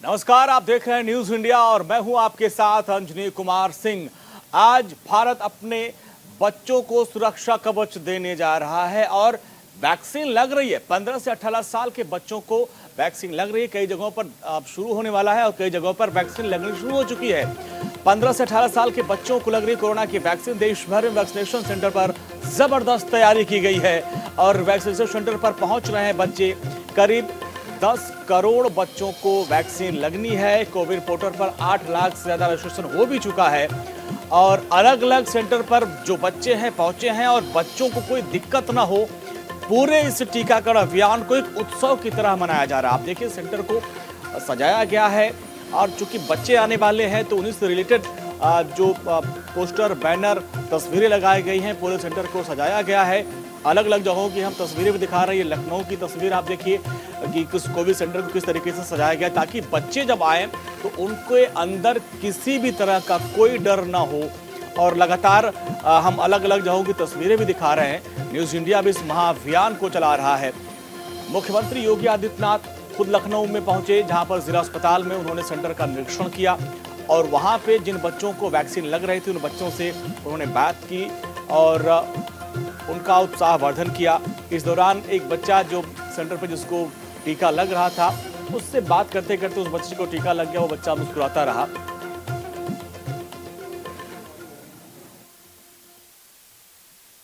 नमस्कार, आप देख रहे हैं न्यूज इंडिया और मैं हूं आपके साथ अंजनी कुमार सिंह। आज भारत अपने बच्चों को सुरक्षा कवच देने जा रहा है और वैक्सीन लग रही है। 15 से 18 साल के बच्चों को वैक्सीन लग रही है। कई जगहों पर अब शुरू होने वाला है और कई जगहों पर वैक्सीन लगनी शुरू हो चुकी है। 15 से 18 साल के बच्चों को लग रही कोरोना की वैक्सीन। देश भर में वैक्सीनेशन सेंटर पर जबरदस्त तैयारी की गई है और वैक्सीनेशन सेंटर पर पहुंच रहे हैं बच्चे। करीब 10 करोड़ बच्चों को वैक्सीन लगनी है। कोविन पोर्टल पर 8 लाख से ज्यादा रजिस्ट्रेशन हो भी चुका है और अलग अलग सेंटर पर जो बच्चे हैं पहुंचे हैं और बच्चों को कोई दिक्कत ना हो, पूरे इस टीकाकरण अभियान को एक उत्सव की तरह मनाया जा रहा है। आप देखिए, सेंटर को सजाया गया है और चूंकि बच्चे आने वाले हैं तो उन्हीं से रिलेटेड जो पोस्टर, बैनर, तस्वीरें लगाई गई हैं। पूरे सेंटर को सजाया गया है। अलग अलग जगहों की हम तस्वीरें भी दिखा रहे हैं। लखनऊ की तस्वीर आप देखिए कि किस कोविड सेंटर को किस तरीके से सजाया गया ताकि बच्चे जब आए तो उनके अंदर किसी भी तरह का कोई डर ना हो। और लगातार हम अलग अलग जगहों की तस्वीरें भी दिखा रहे हैं। न्यूज इंडिया भी इस महाअभियान को चला रहा है। मुख्यमंत्री योगी आदित्यनाथ खुद लखनऊ में पहुंचे, जहां पर जिला अस्पताल में उन्होंने सेंटर का निरीक्षण किया और वहां पे जिन बच्चों को वैक्सीन लग रही थी उन बच्चों से उन्होंने बात की और उनका उत्साहवर्धन किया। इस दौरान एक बच्चा जो सेंटर पर जिसको टीका लग रहा था, उससे बात करते करते उस बच्चे को टीका लग गया। वो बच्चा मुस्कुराता रहा।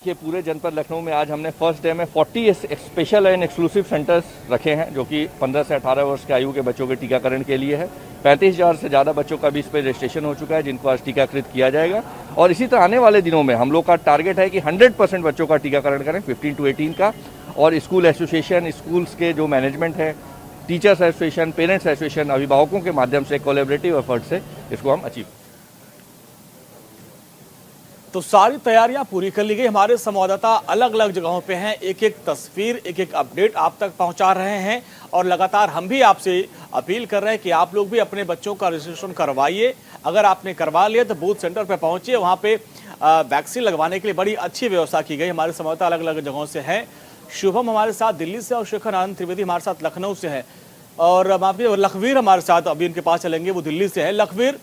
ये पूरे जनपद लखनऊ में आज हमने फर्स्ट डे में 40 स्पेशल एंड एक्सक्लूसिव सेंटर्स रखे हैं जो कि 15 से 18 वर्ष के आयु के बच्चों के टीकाकरण के लिए है। 35,000 से ज़्यादा बच्चों का भी इस पर रजिस्ट्रेशन हो चुका है जिनको आज टीकाकृत किया जाएगा और इसी तरह आने वाले दिनों में हम लोग का टारगेट है कि 100% बच्चों का टीकाकरण करें 15 to 18 का। और स्कूल एसोसिएशन, स्कूल्स के जो मैनेजमेंट है, टीचर्स एसोसिएशन, पेरेंट्स एसोसिएशन, अभिभावकों के माध्यम से कोलैबोरेटिव एफर्ट से इसको हम अचीव। तो सारी तैयारियां पूरी कर ली गई। हमारे संवाददाता अलग अलग जगहों पे हैं, एक एक तस्वीर, एक एक अपडेट आप तक पहुंचा रहे हैं और लगातार हम भी आपसे अपील कर रहे हैं कि आप लोग भी अपने बच्चों का रजिस्ट्रेशन करवाइए। अगर आपने करवा लिया तो बूथ सेंटर पे पहुंचिए, वहां पे वैक्सीन लगवाने के लिए बड़ी अच्छी व्यवस्था की गई। हमारे संवाददाता अलग अलग जगहों से हैं। शुभम हमारे साथ दिल्ली से और शेखर आनंद त्रिवेदी हमारे साथ लखनऊ से है और लखवीर हमारे साथ अभी इनके पास चलेंगे, वो दिल्ली से है। लखवीर,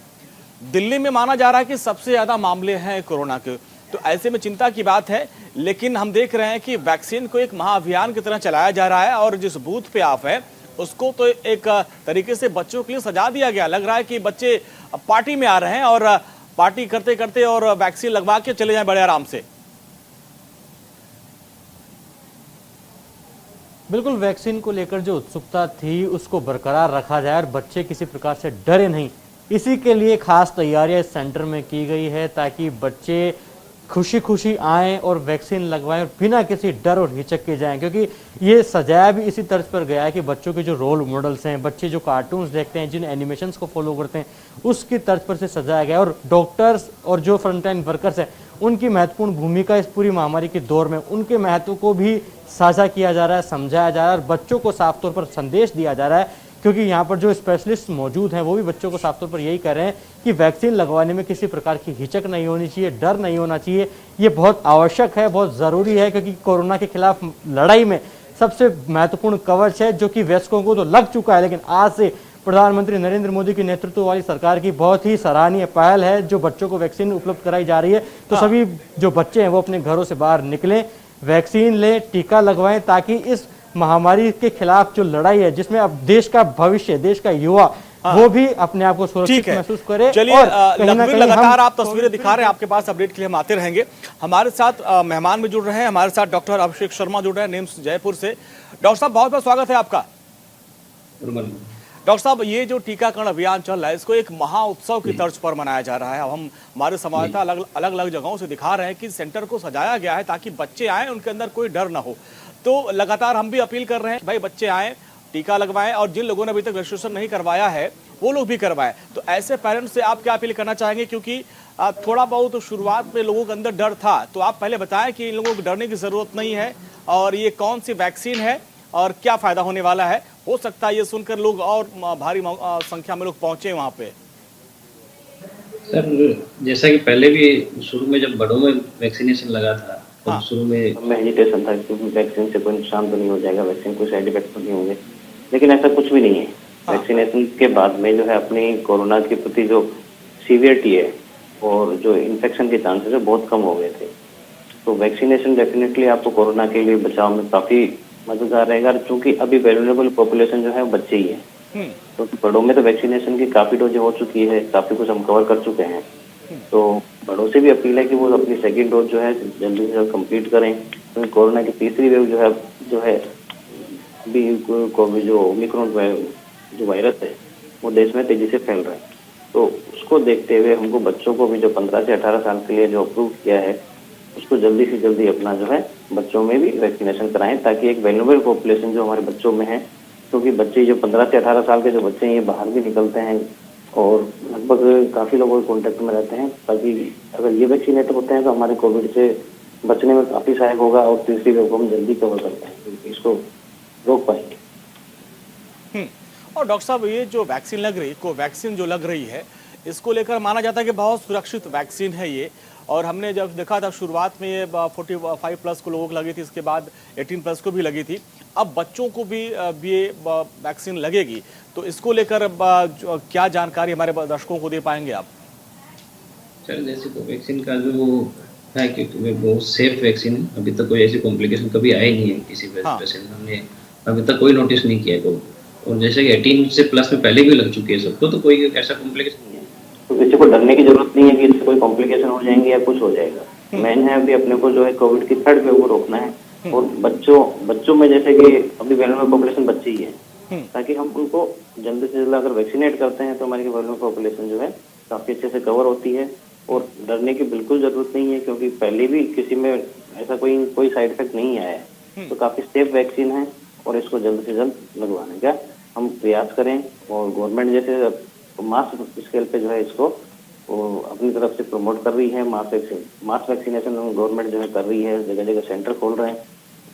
दिल्ली में माना जा रहा है कि सबसे ज्यादा मामले हैं कोरोना के, तो ऐसे में चिंता की बात है, लेकिन हम देख रहे हैं कि वैक्सीन को एक महाअभियान की तरह चलाया जा रहा है और जिस बूथ पे आप हैं उसको तो एक तरीके से बच्चों के लिए सजा दिया गया। लग रहा है कि बच्चे पार्टी में आ रहे हैं और पार्टी करते करते और वैक्सीन लगवा के चले जाएं बड़े आराम से। बिल्कुल, वैक्सीन को लेकर जो उत्सुकता थी उसको बरकरार रखा जाए और बच्चे किसी प्रकार से डरे नहीं, इसी के लिए खास तैयारियां इस सेंटर में की गई है ताकि बच्चे खुशी खुशी आएं और वैक्सीन लगवाएं और बिना किसी डर और हिचक के जाएं। क्योंकि ये सजाया भी इसी तर्ज पर गया है कि बच्चों के जो रोल मॉडल्स हैं, बच्चे जो कार्टून्स देखते हैं, जिन एनिमेशंस को फॉलो करते हैं, उसकी तर्ज पर से सजाया गया और डॉक्टर्स और जो फ्रंटलाइन वर्कर्स हैं उनकी महत्वपूर्ण भूमिका इस पूरी महामारी के दौर में, उनके महत्व को भी साझा किया जा रहा है, समझाया जा रहा है और बच्चों को साफ तौर पर संदेश दिया जा रहा है। क्योंकि यहाँ पर जो स्पेशलिस्ट मौजूद हैं वो भी बच्चों को साफ तौर पर यही कह रहे हैं कि वैक्सीन लगवाने में किसी प्रकार की हिचक नहीं होनी चाहिए, डर नहीं होना चाहिए। ये बहुत आवश्यक है, बहुत ज़रूरी है क्योंकि कोरोना के खिलाफ लड़ाई में सबसे महत्वपूर्ण कवच है जो कि वयस्कों को तो लग चुका है, लेकिन आज से प्रधानमंत्री नरेंद्र मोदी के नेतृत्व वाली सरकार की बहुत ही सराहनीय पहल है जो बच्चों को वैक्सीन उपलब्ध कराई जा रही है। तो सभी जो बच्चे हैं वो अपने घरों से बाहर निकलें, वैक्सीन लें, टीका लगवाएं ताकि इस महामारी के खिलाफ जो लड़ाई है जिसमें अब देश का भविष्य, देश का युवा वो भी अपने आप को सुरक्षित महसूस करे। चलिए, लगातार आप तस्वीरें दिखा रहे हैं, आपके पास अपडेट के लिए हम आते रहेंगे। हमारे साथ मेहमान भी जुड़ रहे हैं, हमारे साथ डॉक्टर अभिषेक शर्मा जुड़ रहे हैं निम्स जयपुर से। डॉक्टर साहब, बहुत बहुत स्वागत है आपका। डॉक्टर साहब, ये जो टीकाकरण अभियान चल रहा है इसको एक महा उत्सव की तर्ज पर मनाया जा रहा है। अब हम हमारे संवाददाता अलग अलग जगहों से दिखा रहे हैं कि सेंटर को सजाया गया है ताकि बच्चे आए, उनके अंदर कोई डर ना हो। तो लगातार हम भी अपील कर रहे हैं भाई बच्चे आएं, टीका लगवाएं और जिन लोगों ने अभी तक रजिस्ट्रेशन नहीं करवाया है वो लोग भी करवाएं। तो ऐसे पेरेंट्स से आप क्या अपील करना चाहेंगे, क्योंकि थोड़ा बहुत शुरुआत में लोगों के अंदर डर था, तो आप पहले बताएं कि इन लोगों को डरने की जरूरत नहीं है और ये कौन सी वैक्सीन है और क्या फायदा होने वाला है। हो सकता है ये सुनकर लोग और भारी संख्या में लोग पहुंचे वहां पे। सर, जैसा कि पहले भी शुरू में जब बड़ों में वैक्सीनेशन लगा था, हाँ। शुरू में हेजिटेशन था कि वैक्सीन से कोई नुकसान तो नहीं हो जाएगा, वैक्सीन कोई साइड इफेक्ट तो नहीं होंगे, लेकिन ऐसा कुछ भी नहीं है। वैक्सीनेशन के बाद में जो है अपनी कोरोना के प्रति जो सीवियरिटी है और जो इन्फेक्शन के चांसेस है बहुत कम हो गए थे। तो वैक्सीनेशन डेफिनेटली आपको कोरोना के लिए बचाव में काफी मददगार रहेगा, क्योंकि अभी वैल्यूरेबल पॉपुलेशन जो है बच्चे ही है। तो बड़ों में तो वैक्सीनेशन की काफी डोजें हो चुकी है, काफी कुछ हम कवर कर चुके हैं। तो बड़ों से भी अपील है कि वो अपनी सेकेंड डोज जो है जल्दी से जल्द कंप्लीट करें, क्योंकि कोरोना की तीसरी वेव जो है अभी कोविड जो ओमिक्रॉन जो वायरस है वो देश में तेजी से फैल रहा है। तो उसको देखते हुए हमको बच्चों को भी जो 15 से 18 साल के लिए जो अप्रूव किया है उसको जल्दी से जल्दी अपना जो है बच्चों में भी वैक्सीनेशन कराएं, ताकि एक वैल्यूएबल पॉपुलेशन जो हमारे बच्चों में है, क्योंकि बच्चे जो 15 से 18 साल के जो बच्चे हैं ये बाहर भी निकलते हैं और लगभग काफी लोगों के कॉन्टेक्ट में रहते हैं, ताकि अगर ये वैक्सीनेट होते हैं तो हमारे कोविड से बचने में काफी सहायक होगा और तीसरी वेव को हम जल्दी कवर कर पाएंगे, इसको रोक पाएंगे। और डॉक्टर साहब, ये जो वैक्सीन लग रही कोवैक्सीन जो लग रही है, इसको लेकर माना जाता है कि बहुत सुरक्षित वैक्सीन है ये, और हमने जब देखा था शुरुआत में ये 45 प्लस को लोगों को लगी थी, इसके बाद 18 प्लस को भी लगी थी, अब बच्चों को भी ये वैक्सीन लगेगी, तो इसको लेकर क्या जानकारी हमारे दर्शकों को दे पाएंगे आप? सर जैसे कोवैक्सीन का जो है कि बहुत सेफ वैक्सीन है, अभी तक कोई ऐसी कॉम्प्लिकेशन कभी आई नहीं है किसी पेशेंट, हमने अभी तक कोई नोटिस नहीं किया को। और जैसे कि 18 से प्लस में पहले भी लग चुकी है सबको, तो कोई ऐसा कॉम्प्लिकेशन नहीं है, तो किसी को डरने की जरूरत नहीं है कि इससे कोई कॉम्प्लिकेशन हो जाएंगे या कुछ हो जाएगा। मेन है अभी अपने को जो है कोविड की थर्ड वेव को रोकना है, और बच्चों में जैसे कि अभी वैल्यूएबल पॉपुलेशन बच्चे ही है, ताकि हम उनको जल्दी से जल्द अगर वैक्सीनेट करते हैं तो हमारी वैल्यूएबल पॉपुलेशन जो है काफी अच्छे से कवर होती है, और डरने की बिल्कुल जरूरत नहीं है, क्योंकि पहले भी किसी में ऐसा कोई साइड इफेक्ट नहीं आया है। तो काफी सेफ वैक्सीन है और इसको जल्द से जल्द लगवाने का हम प्रयास करें, और गवर्नमेंट जैसे मास स्केल पे जो है इसको अपनी तरफ से प्रमोट कर रही है। मास वैक्सीनेशन गवर्नमेंट जो है कर रही है, जगह जगह सेंटर खोल रहे हैं,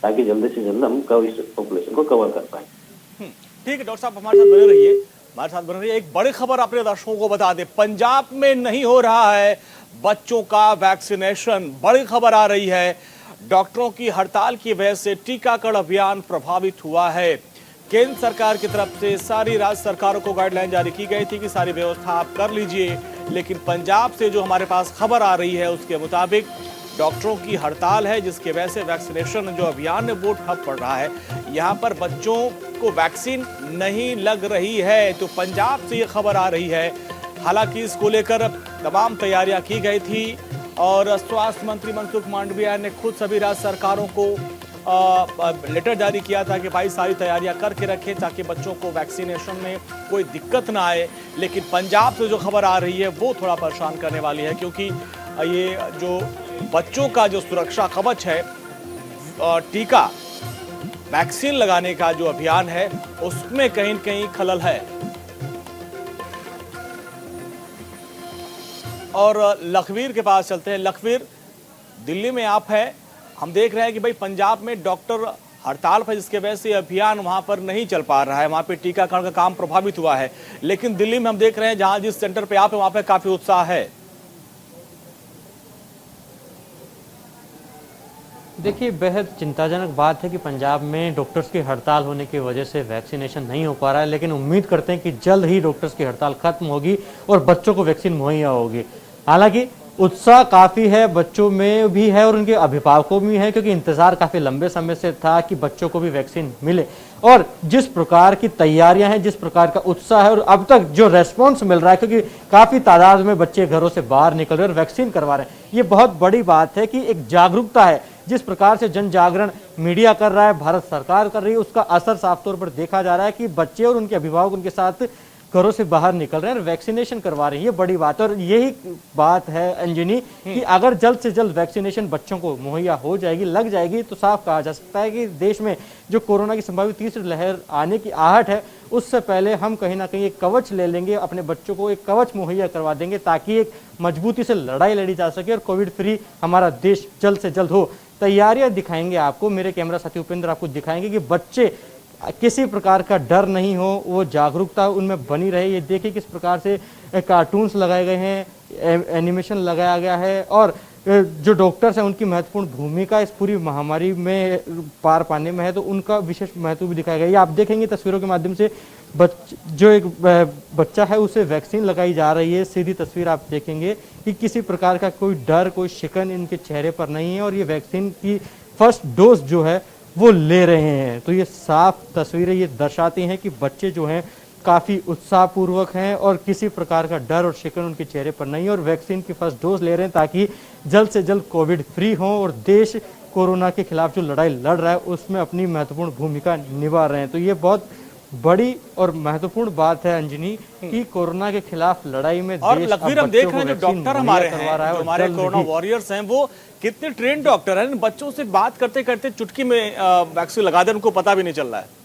ताकि जल्दी से जल्द हम इस पॉपुलेशन को कवर कर पाए। ठीक है डॉक्टर साहब, हमारे साथ बने रहिए। एक बड़ी खबर अपने दर्शकों को बता दें, पंजाब में नहीं हो रहा है बच्चों का वैक्सीनेशन। बड़ी खबर आ रही है, डॉक्टरों की हड़ताल की वजह से टीकाकरण अभियान प्रभावित हुआ है। केंद्र सरकार की तरफ से सारी राज्य सरकारों को गाइडलाइन जारी की गई थी कि सारी व्यवस्था आप कर लीजिए, लेकिन पंजाब से जो हमारे पास खबर आ रही है उसके मुताबिक डॉक्टरों की हड़ताल है, जिसकी वजह से वैक्सीनेशन जो अभियान है वो ठप पड़ रहा है। यहाँ पर बच्चों को वैक्सीन नहीं लग रही है, तो पंजाब से ये खबर आ रही है। हालांकि इसको लेकर तमाम तैयारियां की गई थी, और स्वास्थ्य मंत्री मनसुख मांडविया ने खुद सभी राज्य सरकारों को लेटर जारी किया था कि भाई सारी तैयारियां करके रखें ताकि बच्चों को वैक्सीनेशन में कोई दिक्कत ना आए। लेकिन पंजाब से जो खबर आ रही है वो थोड़ा परेशान करने वाली है, क्योंकि ये जो बच्चों का जो सुरक्षा कवच है, टीका वैक्सीन लगाने का जो अभियान है, उसमें कहीं न कहीं खलल है। और लखवीर के पास चलते हैं। लखवीर, दिल्ली में आप हैं, हम देख रहे हैं कि भाई पंजाब में डॉक्टर हड़ताल पर, जिसके वजह से अभियान वहां पर नहीं चल पा रहा है, वहां पे टीकाकरण का काम प्रभावित हुआ है। लेकिन दिल्ली में हम देख रहे हैं जहां जिस सेंटर पे आप हैं वहां पे काफी उत्साह है। देखिए, बेहद चिंताजनक बात है कि पंजाब में डॉक्टर्स की हड़ताल होने की वजह से वैक्सीनेशन नहीं हो पा रहा है, लेकिन उम्मीद करते हैं कि जल्द ही डॉक्टर्स की हड़ताल खत्म होगी और बच्चों को वैक्सीन मुहैया होगी। हालांकि उत्साह काफी है, बच्चों में भी है और उनके अभिभावकों में भी है, क्योंकि इंतजार काफी लंबे समय से था कि बच्चों को भी वैक्सीन मिले। और जिस प्रकार की तैयारियां हैं, जिस प्रकार का उत्साह है, और अब तक जो रेस्पॉन्स मिल रहा है, क्योंकि काफी तादाद में बच्चे घरों से बाहर निकल रहे हैं और वैक्सीन करवा रहे हैं, ये बहुत बड़ी बात है कि एक जागरूकता है। जिस प्रकार से जन जागरण मीडिया कर रहा है, भारत सरकार कर रही है, उसका असर साफ तौर पर देखा जा रहा है कि बच्चे और उनके अभिभावक उनके साथ घरों से बाहर निकल रहे हैं और वैक्सीनेशन करवा रहे हैं। ये बड़ी बात है, और यही बात है अंजनी कि अगर जल्द से जल्द वैक्सीनेशन बच्चों को मुहैया हो जाएगी, लग जाएगी, तो साफ कहा जा सकता है कि देश में जो कोरोना की संभावित तीसरी लहर आने की आहट है, उससे पहले हम कहीं ना कहीं एक कवच ले लेंगे, अपने बच्चों को एक कवच मुहैया करवा देंगे, ताकि एक मजबूती से लड़ाई लड़ी जा सके और कोविड फ्री हमारा देश जल्द से जल्द हो। तैयारियां दिखाएंगे आपको, मेरे कैमरा साथी उपेंद्र आपको दिखाएंगे कि बच्चे किसी प्रकार का डर नहीं हो, वो जागरूकता उनमें बनी रहे। ये देखिए किस प्रकार से कार्टून्स लगाए गए हैं, एनिमेशन लगाया गया है, और जो डॉक्टर्स हैं उनकी महत्वपूर्ण भूमिका इस पूरी महामारी में पार पाने में है, तो उनका विशेष महत्व भी दिखाया गया है। ये आप देखेंगे तस्वीरों के माध्यम से जो एक बच्चा है उसे वैक्सीन लगाई जा रही है। सीधी तस्वीर आप देखेंगे कि किसी प्रकार का कोई डर, कोई शिकन इनके चेहरे पर नहीं है और ये वैक्सीन की फर्स्ट डोज जो है वो ले रहे हैं। तो ये साफ तस्वीरें ये दर्शाती हैं कि बच्चे जो हैं काफ़ी उत्साहपूर्वक हैं और किसी प्रकार का डर और शिकन उनके चेहरे पर नहीं है और वैक्सीन की फर्स्ट डोज ले रहे हैं ताकि जल्द से जल्द कोविड फ्री हो और देश कोरोना के खिलाफ जो लड़ाई लड़ रहा है उसमें अपनी महत्वपूर्ण भूमिका निभा रहे हैं। तो ये बहुत बड़ी और महत्वपूर्ण बात है अंजनी कि कोरोना के खिलाफ लड़ाई में और देश लखवीर हम देख रहे हैं जो डॉक्टर हमारे हैं, जो हमारे कोरोना वॉरियर्स हैं, वो कितने ट्रेन डॉक्टर हैं। बच्चों से बात करते करते चुटकी में वैक्सीन लगा दे, उनको पता भी नहीं चल रहा है।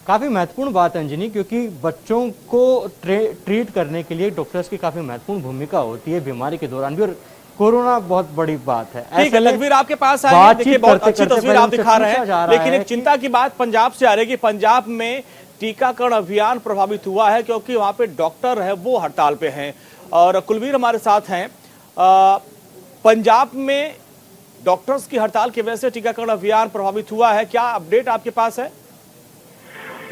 काफ़ी महत्वपूर्ण बात है अंजनी, क्योंकि बच्चों को ट्रीट करने के लिए डॉक्टर्स की काफ़ी महत्वपूर्ण भूमिका होती है बीमारी के दौरान भी, और कोरोना बहुत बड़ी बात है। ठीक है लखवीर, आपके पास आए, देखिए बहुत अच्छी तस्वीर आप दिखा रहे हैं, लेकिन एक चिंता की बात पंजाब से आ रही है कि पंजाब में टीकाकरण अभियान प्रभावित हुआ है क्योंकि वहां पे डॉक्टर है वो हड़ताल पे हैं। और कुलवीर हमारे साथ हैं। पंजाब में डॉक्टर्स की हड़ताल की वजह से टीकाकरण अभियान प्रभावित हुआ है, क्या अपडेट आपके पास है?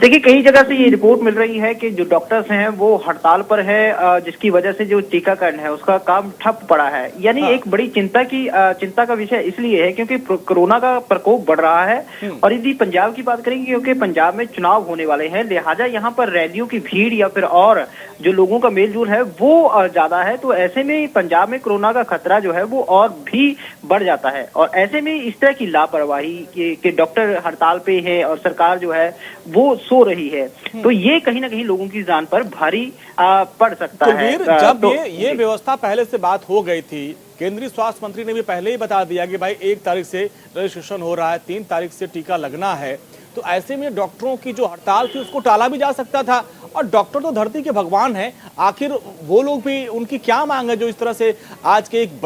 देखिए, कई जगह से ये रिपोर्ट मिल रही है कि जो डॉक्टर्स हैं वो हड़ताल पर है, जिसकी वजह से जो टीकाकरण है उसका काम ठप पड़ा है। यानी एक बड़ी चिंता का विषय इसलिए है क्योंकि कोरोना का प्रकोप बढ़ रहा है। और यदि पंजाब की बात करेंगे, क्योंकि पंजाब में चुनाव होने वाले हैं, लिहाजा यहाँ पर रैलियों की भीड़ या फिर और जो लोगों का मेलजोल है वो ज्यादा है। तो ऐसे में पंजाब में कोरोना का खतरा जो है वो और भी बढ़ जाता है। और ऐसे में इस तरह की लापरवाही कि डॉक्टर हड़ताल पे है और सरकार जो है वो सो रही है, तो ये कहीं ना कहीं लोगों की जान पर भारी पड़ सकता है। जब ये व्यवस्था पहले से बात हो गई थी, केंद्रीय स्वास्थ्य मंत्री ने भी पहले ही बता दिया कि भाई 1 तारीख से रजिस्ट्रेशन हो रहा है, 3 तारीख से टीका लगना है, तो ऐसे में डॉक्टरों की जो हड़ताल थी उसको टाला भी जा सकता था। और डॉक्टर तो धरती के भगवान हैं, आखिर वो लोग भी, उनकी क्या मांग है जो इस तरह से आज के एक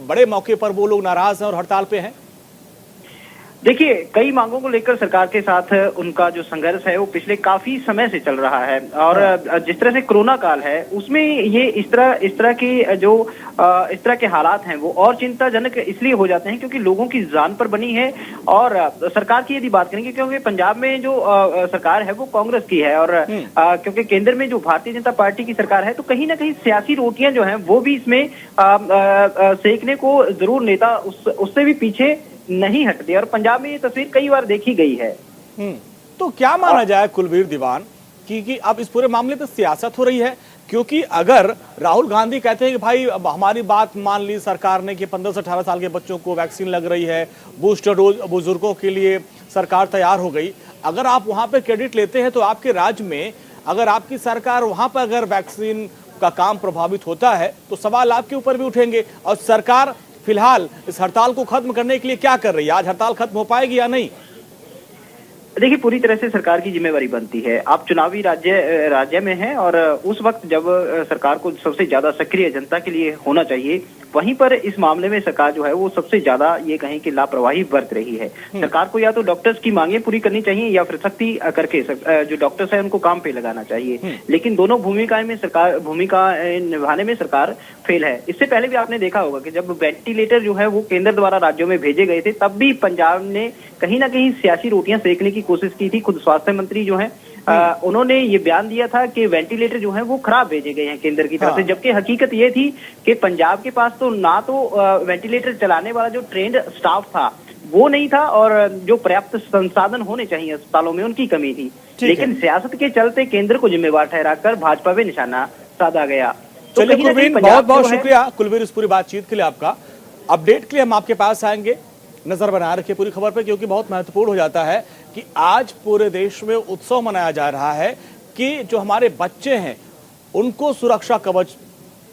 बड़े मौके पर वो लोग नाराज हैं और हड़ताल पे हैं? देखिए, कई मांगों को लेकर सरकार के साथ उनका जो संघर्ष है वो पिछले काफी समय से चल रहा है। और जिस तरह से कोरोना काल है उसमें ये इस तरह के हालात हैं वो और चिंताजनक इसलिए हो जाते हैं क्योंकि लोगों की जान पर बनी है। और सरकार की यदि बात करेंगे, क्योंकि पंजाब में जो सरकार है वो कांग्रेस की है और क्योंकि केंद्र में जो भारतीय जनता पार्टी की सरकार है, तो कहीं ना कहीं सियासी रोटियां जो हैं वो भी इसमें सेकने को जरूर नेता उससे भी पीछे नहीं हटते। और पंजाब में ये तस्वीर कई बार देखी गई है। तो क्या माना जाए कुलवीर दीवान कि अब इस पूरे मामले पे सियासत हो रही है? क्योंकि अगर राहुल गांधी कहते हैं कि भाई अब हमारी बात मान ली सरकार ने कि 15 से 18 साल के बच्चों को वैक्सीन लग रही है, बूस्टर डोज बुजुर्गों के लिए सरकार तैयार हो गई, अगर आप वहां पे क्रेडिट लेते हैं तो आपके राज्य में अगर आपकी सरकार वहां पर अगर वैक्सीन का काम प्रभावित होता है तो सवाल आपके ऊपर भी उठेंगे। और सरकार फिलहाल इस हड़ताल को खत्म करने के लिए क्या कर रही है? आज हड़ताल खत्म हो पाएगी या नहीं? देखिए, पूरी तरह से सरकार की जिम्मेवारी बनती है। आप चुनावी राज्य में हैं और उस वक्त जब सरकार को सबसे ज्यादा सक्रिय जनता के लिए होना चाहिए, वहीं पर इस मामले में सरकार जो है वो सबसे ज्यादा ये कहें कि लापरवाही बरत रही है। सरकार को या तो डॉक्टर्स की मांगे पूरी करनी चाहिए या फिर सख्ती करके जो डॉक्टर्स हैं उनको काम पे लगाना चाहिए। लेकिन दोनों भूमिका निभाने में सरकार फेल है। इससे पहले भी आपने देखा होगा कि जब वेंटिलेटर जो है वो केंद्र द्वारा राज्यों में भेजे गए थे, तब भी पंजाब ने कहीं ना कहीं सियासी रोटियां सेकने की कोशिश की थी। खुद स्वास्थ्य मंत्री जो है उन्होंने ये बयान दिया था कि वेंटिलेटर जो है वो खराब भेजे गए हैं केंद्र की तरफ से, जबकि हकीकत ये थी कि पंजाब के पास तो ना तो वेंटिलेटर चलाने वाला जो ट्रेंड स्टाफ था वो नहीं था और जो पर्याप्त संसाधन होने चाहिए अस्पतालों में उनकी कमी थी। लेकिन सियासत के चलते केंद्र को जिम्मेवार ठहराकर भाजपा पे निशाना साधा गया। चलिए कुलवीर, बहुत बहुत शुक्रिया कुलवीर इस पूरी बातचीत के लिए। आपका अपडेट के लिए हम आपके पास आएंगे। नजर बना रखिए पूरी खबर पे, क्योंकि बहुत महत्वपूर्ण हो जाता है कि आज पूरे देश में उत्सव मनाया जा रहा है कि जो हमारे बच्चे हैं उनको सुरक्षा कवच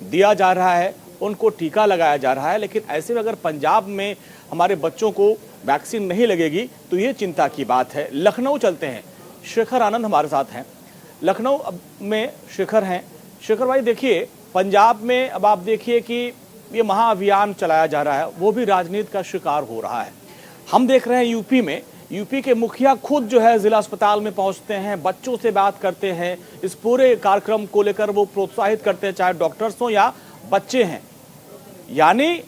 दिया जा रहा है, उनको टीका लगाया जा रहा है। लेकिन ऐसे में अगर पंजाब में हमारे बच्चों को वैक्सीन नहीं लगेगी तो ये चिंता की बात है। लखनऊ चलते हैं, शेखर आनंद हमारे साथ हैं। लखनऊ में शेखर हैं। शेखर भाई, देखिए पंजाब में अब आप देखिए कि ये महाअभियान चलाया जा रहा है, वो भी राजनीति का शिकार हो रहा है। हम देख रहे हैं यूपी में, यूपी के मुखिया खुद जो है जिला अस्पताल में पहुंचते हैं, बच्चों से बात करते हैं, इस पूरे कार्यक्रम को लेकर वो प्रोत्साहित करते हैं, चाहे डॉक्टर्स हो या बच्चे हैं। यानी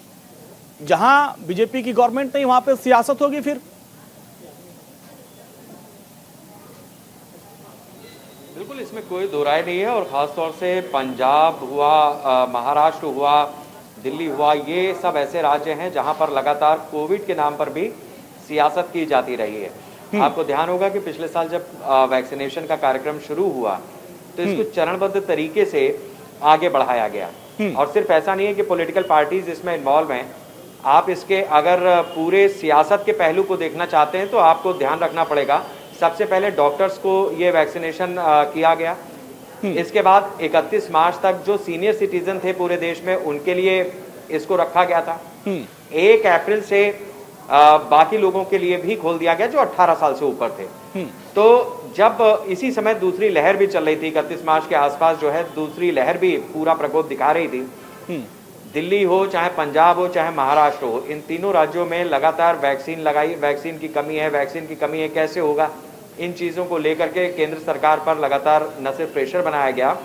जहां बीजेपी की गवर्नमेंट नहीं वहां पे सियासत होगी फिर। बिल्कुल, इसमें कोई दो राय नहीं है और ख़ास तौर से पंजाब हुआ, महाराष्ट्र हुआ, दिल्ली हुआ, ये सब ऐसे राज्य हैं जहां पर लगातार कोविड के नाम पर भी सियासत की जाती रही है। आपको ध्यान होगा कि पिछले साल जब वैक्सीनेशन का कार्यक्रम शुरू हुआ तो इसको चरणबद्ध तरीके से आगे बढ़ाया गया और सिर्फ ऐसा नहीं है कि पॉलिटिकल पार्टीज इसमें इन्वॉल्व हैं। आप इसके अगर पूरे सियासत के पहलू को देखना चाहते हैं तो आपको ध्यान रखना पड़ेगा, सबसे पहले डॉक्टर्स को ये वैक्सीनेशन किया गया। इसके बाद 31 मार्च तक जो सीनियर सिटीजन थे पूरे देश में उनके लिए इसको रखा गया था। 1 अप्रैल से बाकी लोगों के लिए भी खोल दिया गया जो 18 साल से ऊपर थे। तो जब इसी समय दूसरी लहर भी चल रही थी, 31 मार्च के आसपास जो है दूसरी लहर भी पूरा प्रकोप दिखा रही थी। दिल्ली हो, चाहे पंजाब हो, चाहे महाराष्ट्र हो, इन तीनों राज्यों में लगातार वैक्सीन लगाई, वैक्सीन की कमी है, वैक्सीन की कमी है, कैसे होगा, इन चीजों को लेकर के केंद्र सरकार पर लगातार न सिर्फ प्रेशर बनाया गया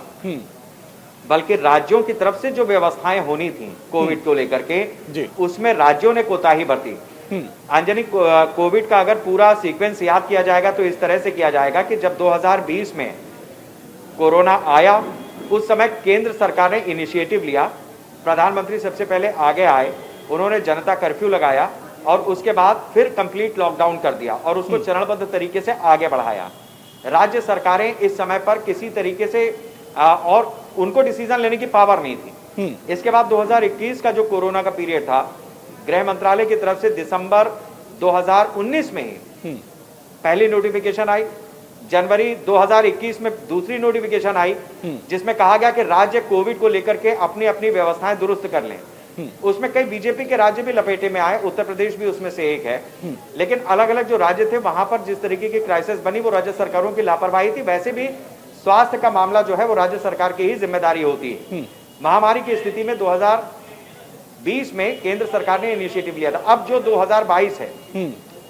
बल्कि राज्यों की तरफ से जो व्यवस्थाएं होनी थी कोविड को लेकर के उसमें राज्यों ने कोताही बरती। अंजनी, कोविड का अगर पूरा सीक्वेंस याद किया जाएगा तो इस तरह से किया जाएगा कि जब 2020 में कोरोना आया उस समय केंद्र सरकार ने इनिशिएटिव लिया, प्रधानमंत्री सबसे पहले आगे आए, उन्होंने जनता कर्फ्यू लगाया और उसके बाद फिर कंप्लीट लॉकडाउन कर दिया और उसको चरणबद्ध तरीके से आगे बढ़ाया। राज्य सरकारें इस समय पर किसी तरीके से और उनको डिसीजन लेने की पावर नहीं थी। इसके बाद 2021 का जो कोरोना का पीरियड था, गृह मंत्रालय की तरफ से दिसंबर 2019 में ही पहली नोटिफिकेशन आई, जनवरी 2021 में दूसरी नोटिफिकेशन आई जिसमें कहा गया कि राज्य कोविड को लेकर के अपनी अपनी व्यवस्थाएं दुरुस्त कर लें। उसमें कई बीजेपी के राज्य भी लपेटे में आए, उत्तर प्रदेश भी उसमें से एक है। लेकिन अलग अलग जो राज्य थे वहां पर जिस तरीके की क्राइसिस बनी वो राज्य सरकारों की लापरवाही थी। वैसे भी स्वास्थ्य का मामला जो है वो राज्य सरकार की ही जिम्मेदारी होती है। महामारी की स्थिति में 2020 में केंद्र सरकार ने इनिशिएटिव लिया था। अब जो 2022 है,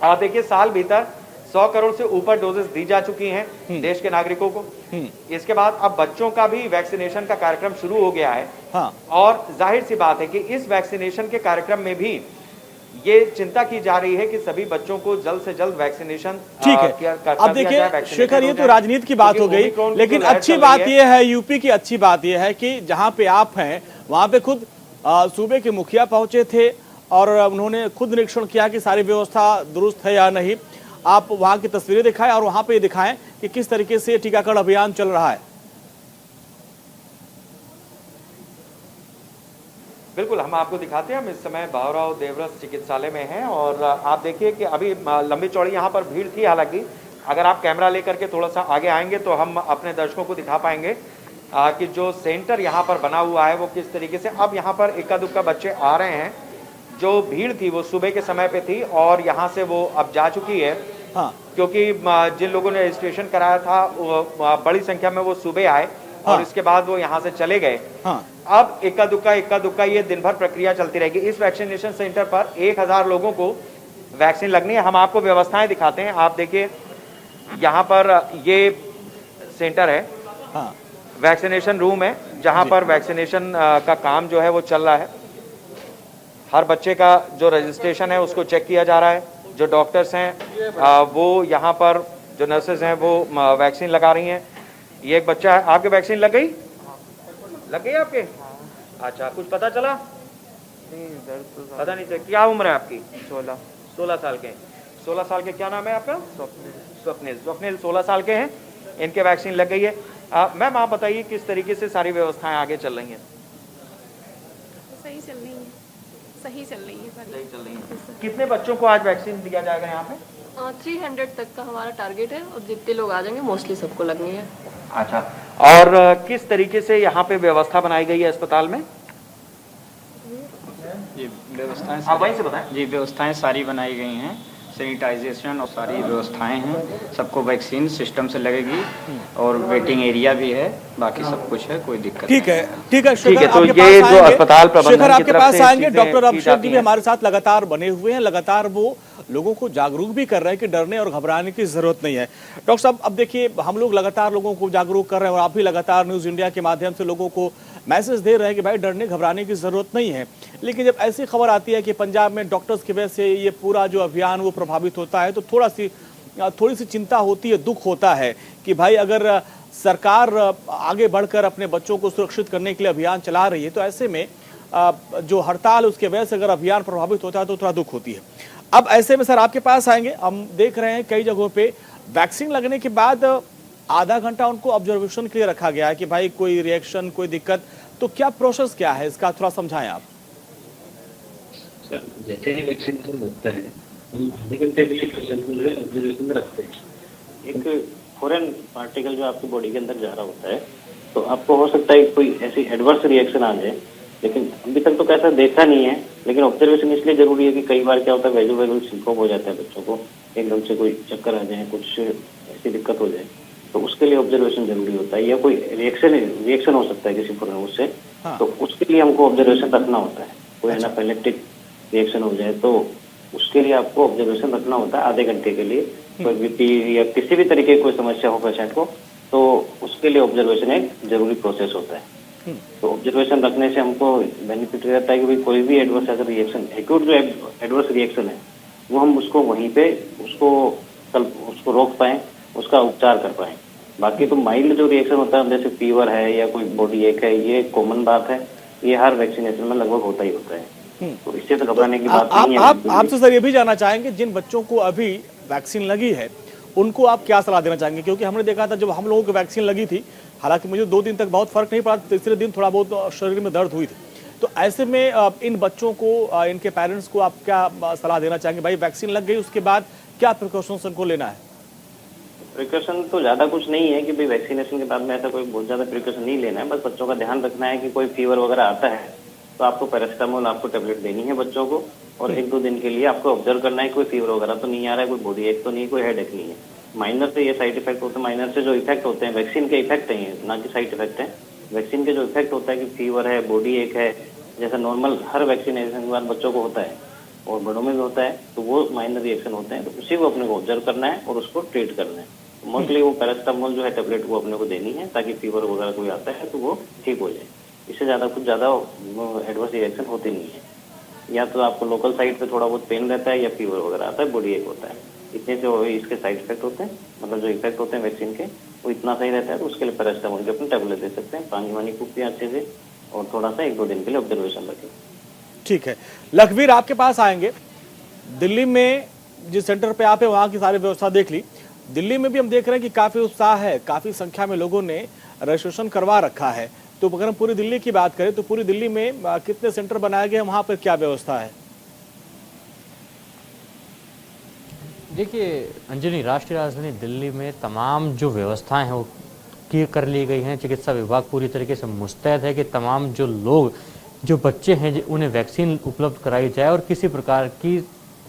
आप देखिए साल भीतर 100 करोड़ से ऊपर डोजेस दी जा चुकी हैं देश के नागरिकों को। इसके बाद अब बच्चों का भी वैक्सीनेशन का कार्यक्रम शुरू हो गया है। हाँ। और जाहिर सी बात है कि इस वैक्सीनेशन के कार्यक्रम में भी ये चिंता की जा रही है कि सभी बच्चों को जल्द से जल्द वैक्सीनेशन ठीक है। अब देखिए शेखर, ये तो राजनीति की बात हो गई, लेकिन अच्छी बात यह है, यूपी की अच्छी बात यह है कि जहां पे आप हैं वहां पे खुद सूबे के मुखिया पहुंचे थे और उन्होंने खुद निरीक्षण किया कि सारी व्यवस्था दुरुस्त है या नहीं। आप वहां की तस्वीरें दिखाएं और वहां पे दिखाएं कि किस तरीके से टीकाकरण अभियान चल रहा है। बिल्कुल, हम आपको दिखाते हैं। हम इस समय भावराव देवरस चिकित्सालय में हैं और आप देखिए कि अभी लंबी चौड़ी यहाँ पर भीड़ थी। हालांकि अगर आप कैमरा लेकर के थोड़ा सा आगे आएंगे तो हम अपने दर्शकों को दिखा पाएंगे कि जो सेंटर यहाँ पर बना हुआ है वो किस तरीके से अब यहाँ पर इक्का दुक्का बच्चे आ रहे हैं। जो भीड़ थी वो सुबह के समय पे थी और यहाँ से वो अब जा चुकी है। हाँ। क्योंकि जिन लोगों ने रजिस्ट्रेशन कराया था बड़ी संख्या में वो सुबह आए। हाँ। और इसके बाद वो यहाँ से चले गए। हाँ। अब इक्का दुक्का ये दिन भर प्रक्रिया चलती रहेगी। इस वैक्सीनेशन सेंटर पर 1000 लोगों को वैक्सीन लगनी है। हम आपको व्यवस्थाएं दिखाते हैं। आप देखिए यहाँ पर ये सेंटर है। हाँ। वैक्सीनेशन रूम है जहाँ पर वैक्सीनेशन का काम जो है वो चल रहा है। हर बच्चे का जो रजिस्ट्रेशन है उसको चेक किया जा रहा है। जो डॉक्टर्स हैं वो यहाँ पर, जो नर्सेज हैं वो वैक्सीन लगा रही हैं। ये एक बच्चा है, आपके वैक्सीन लग गई आपके? अच्छा, कुछ पता चला? नहीं, पता नहीं चला। क्या उम्र है आपकी? 16 साल के। 16 साल के, क्या नाम है आपका? स्वप्निल 16 साल के हैं। इनके वैक्सीन लग गई है। मैम आप बताइए किस तरीके से सारी व्यवस्थाएं आगे चल रही हैं? सही चल रही है। सही चल रही है। कितने बच्चों को आज वैक्सीन दिया जाएगा यहाँ पे? 300 तक का हमारा टारगेट है और जितने लोग आ जाएंगे मोस्टली सबको लगनी है। अच्छा, और किस तरीके से यहाँ पे व्यवस्था बनाई गई है अस्पताल में? ये व्यवस्थाएं आप वहीं से बताएं। जी, व्यवस्थाएं सारी बनाई गई हैं, सैनिटाइजेशन और सारी व्यवस्थाएं हैं। सबको वैक्सीन सिस्टम से लगेगी और वेटिंग एरिया भी है, बाकी सब कुछ है, कोई दिक्कत ठीक है। तो ये जो अस्पताल प्रबंधन आपके पास आएंगे, डॉक्टर अभिषेक जी भी हमारे साथ लगातार बने हुए हैं। लगातार वो लोगों को जागरूक भी कर रहे हैं कि डरने और घबराने की जरूरत नहीं है। डॉक्टर साहब, अब देखिए हम लोग लगातार लोगों को जागरूक कर रहे हैं और आप भी लगातार न्यूज इंडिया के माध्यम से लोगों को मैसेज दे रहे हैं कि भाई डरने घबराने की जरूरत नहीं है। लेकिन जब ऐसी खबर आती है कि पंजाब में डॉक्टर्स की वजह से ये पूरा जो अभियान वो प्रभावित होता है तो थोड़ा सी थोड़ी सी चिंता होती है, दुख होता है कि भाई अगर सरकार आगे बढ़कर अपने बच्चों को सुरक्षित करने के लिए अभियान चला रही है तो ऐसे में जो हड़ताल उसके वजह से अगर अभियान प्रभावित होता है तो थोड़ा दुख होती है। अब ऐसे में सर आपके पास आएंगे, हम देख रहे हैं कई जगहों पे वैक्सीन लगने के बाद आधा घंटा उनको ऑब्जर्वेशन के लिए रखा गया है कि भाई कोई रिएक्शन, कोई दिक्कत, तो क्या प्रोसेस क्या है इसका, थोड़ा समझाएं आप। सर जैसे ही वैक्सीनेशन लगता है हम आधे घंटे के लिए पेशेंट को जो है ऑब्जर्वेशन में रखते हैं। एक फॉरेन पार्टिकल जो आपकी बॉडी के अंदर जा रहा होता है, तो आपको हो सकता है कोई ऐसी एडवर्स रिएक्शन आ जाए, लेकिन अभी तक तो कैसा देखा नहीं है। लेकिन ऑब्जर्वेशन इसलिए जरूरी है कि कई बार क्या होता है वैल्यूएबल सिंकोप हो जाता है बच्चों को, एकदम से कोई चक्कर आ जाए, कुछ ऐसी दिक्कत हो जाए, तो उसके लिए ऑब्जर्वेशन जरूरी होता है। या कोई रिएक्शन हो सकता है किसी फॉरेन उससे, तो उसके लिए हमको ऑब्जर्वेशन रखना होता है। कोई एनाफिलेक्टिक रिएक्शन हो जाए तो उसके लिए आपको ऑब्जर्वेशन रखना होता है आधे घंटे के लिए। कोई बीपी या किसी भी तरीके की कोई समस्या हो पेशेंट को, तो उसके लिए ऑब्जर्वेशन एक जरूरी प्रोसेस होता है। तो ऑब्जर्वेशन रखने से हमको बेनिफिट रहता है कि कोई भी एडवर्स अगर रिएक्शन, एक्यूट जो एडवर्स रिएक्शन है वो हम उसको वहीं पे उसको रोक पाए, उसका उपचार कर पाए। बाकी तो माइल्ड जो रिएक्शन होता है जैसे फीवर है या कोई बॉडी एक है, ये कॉमन बात है, ये हर वैक्सीनेशन में लगभग होता ही होता है। तो इससे तो घबराने की बात नहीं है। आपसे सर ये भी जानना चाहेंगे जिन बच्चों को अभी वैक्सीन लगी है उनको आप क्या सलाह देना चाहेंगे, क्योंकि हमने देखा था जब हम लोगों को वैक्सीन लगी थी, हालांकि मुझे 2 दिन तक बहुत फर्क नहीं पड़ा, तीसरे दिन थोड़ा बहुत शरीर में दर्द हुई थी। तो ऐसे में इन बच्चों को, इनके पेरेंट्स को आप क्या सलाह देना चाहेंगे, भाई वैक्सीन लग गई उसके बाद क्या प्रिकॉशंस उनको लेना है? प्रिकॉशन तो ज्यादा कुछ नहीं है कि भाई वैक्सीनेशन के बाद में ऐसा कोई बहुत ज्यादा प्रिकॉशन नहीं लेना है। बस बच्चों का ध्यान रखना है कि कोई फीवर वगैरह आता है तो आपको पैरासिटामोल आपको टेबलेट देनी है बच्चों को, और 1-2 दिन के लिए आपको ऑब्जर्व करना है कोई फीवर वगैरह तो नहीं आ रहा है, कोई बॉडी एक तो नहीं, कोई हेडेक नहीं है। माइनर से ये साइड इफेक्ट होते हैं, माइनर से जो इफेक्ट होते हैं वैक्सीन के इफेक्ट है, ना कि साइड इफेक्ट है। वैक्सीन के जो इफेक्ट होता है कि फीवर है, बॉडी एक है, जैसा नॉर्मल हर वैक्सीनेशन के बाद बच्चों को होता है और बड़ों में भी होता है, तो वो माइनर रिएक्शन होते हैं। तो उसी को अपने को ऑब्जर्व करना है और उसको ट्रीट करना है। मोस्टली वो पैरासिटामोल जो है टेबलेट वो अपने को देनी है ताकि फीवर वगैरह कोई आता है तो वो ठीक हो जाए। इससे कुछ ज्यादा एडवर्स रिएक्शन होती नहीं है। या तो आपको लोकल साइड पे थोड़ा बहुत पेन रहता है या फीवर वगैरह आता है, बॉडी एक होता है, इतने जो इसके साइड इफेक्ट होते हैं, मतलब जो इफेक्ट होते हैं वैक्सीन के वो इतना सही रहता है। तो उसके लिए पैरासिटामोल के अपने टेबलेट दे सकते हैं, पानी वानी खूब पिए अच्छे से, और थोड़ा सा 1-2 दिन के लिए ऑब्जर्वेशन रखें। ठीक है, लखवीर आपके पास आएंगे। दिल्ली में जिस सेंटर पे आप है वहाँ की सारी व्यवस्था देख ली, दिल्ली में भी हम देख रहे हैं कि काफी उत्साह है, काफी संख्या में लोगों ने रजिस्ट्रेशन करवा रखा है। तो अगर हम पूरी दिल्ली की बात करें तो पूरी दिल्ली में कितने सेंटर बनाए गए, वहां पर क्या व्यवस्था है? देखिए अंजनी, राष्ट्रीय राजधानी दिल्ली में तमाम जो व्यवस्थाएं हैं वो कर ली गई हैं। चिकित्सा विभाग पूरी तरीके से मुस्तैद है कि तमाम जो लोग, जो बच्चे हैं, उन्हें वैक्सीन उपलब्ध कराई जाए और किसी प्रकार की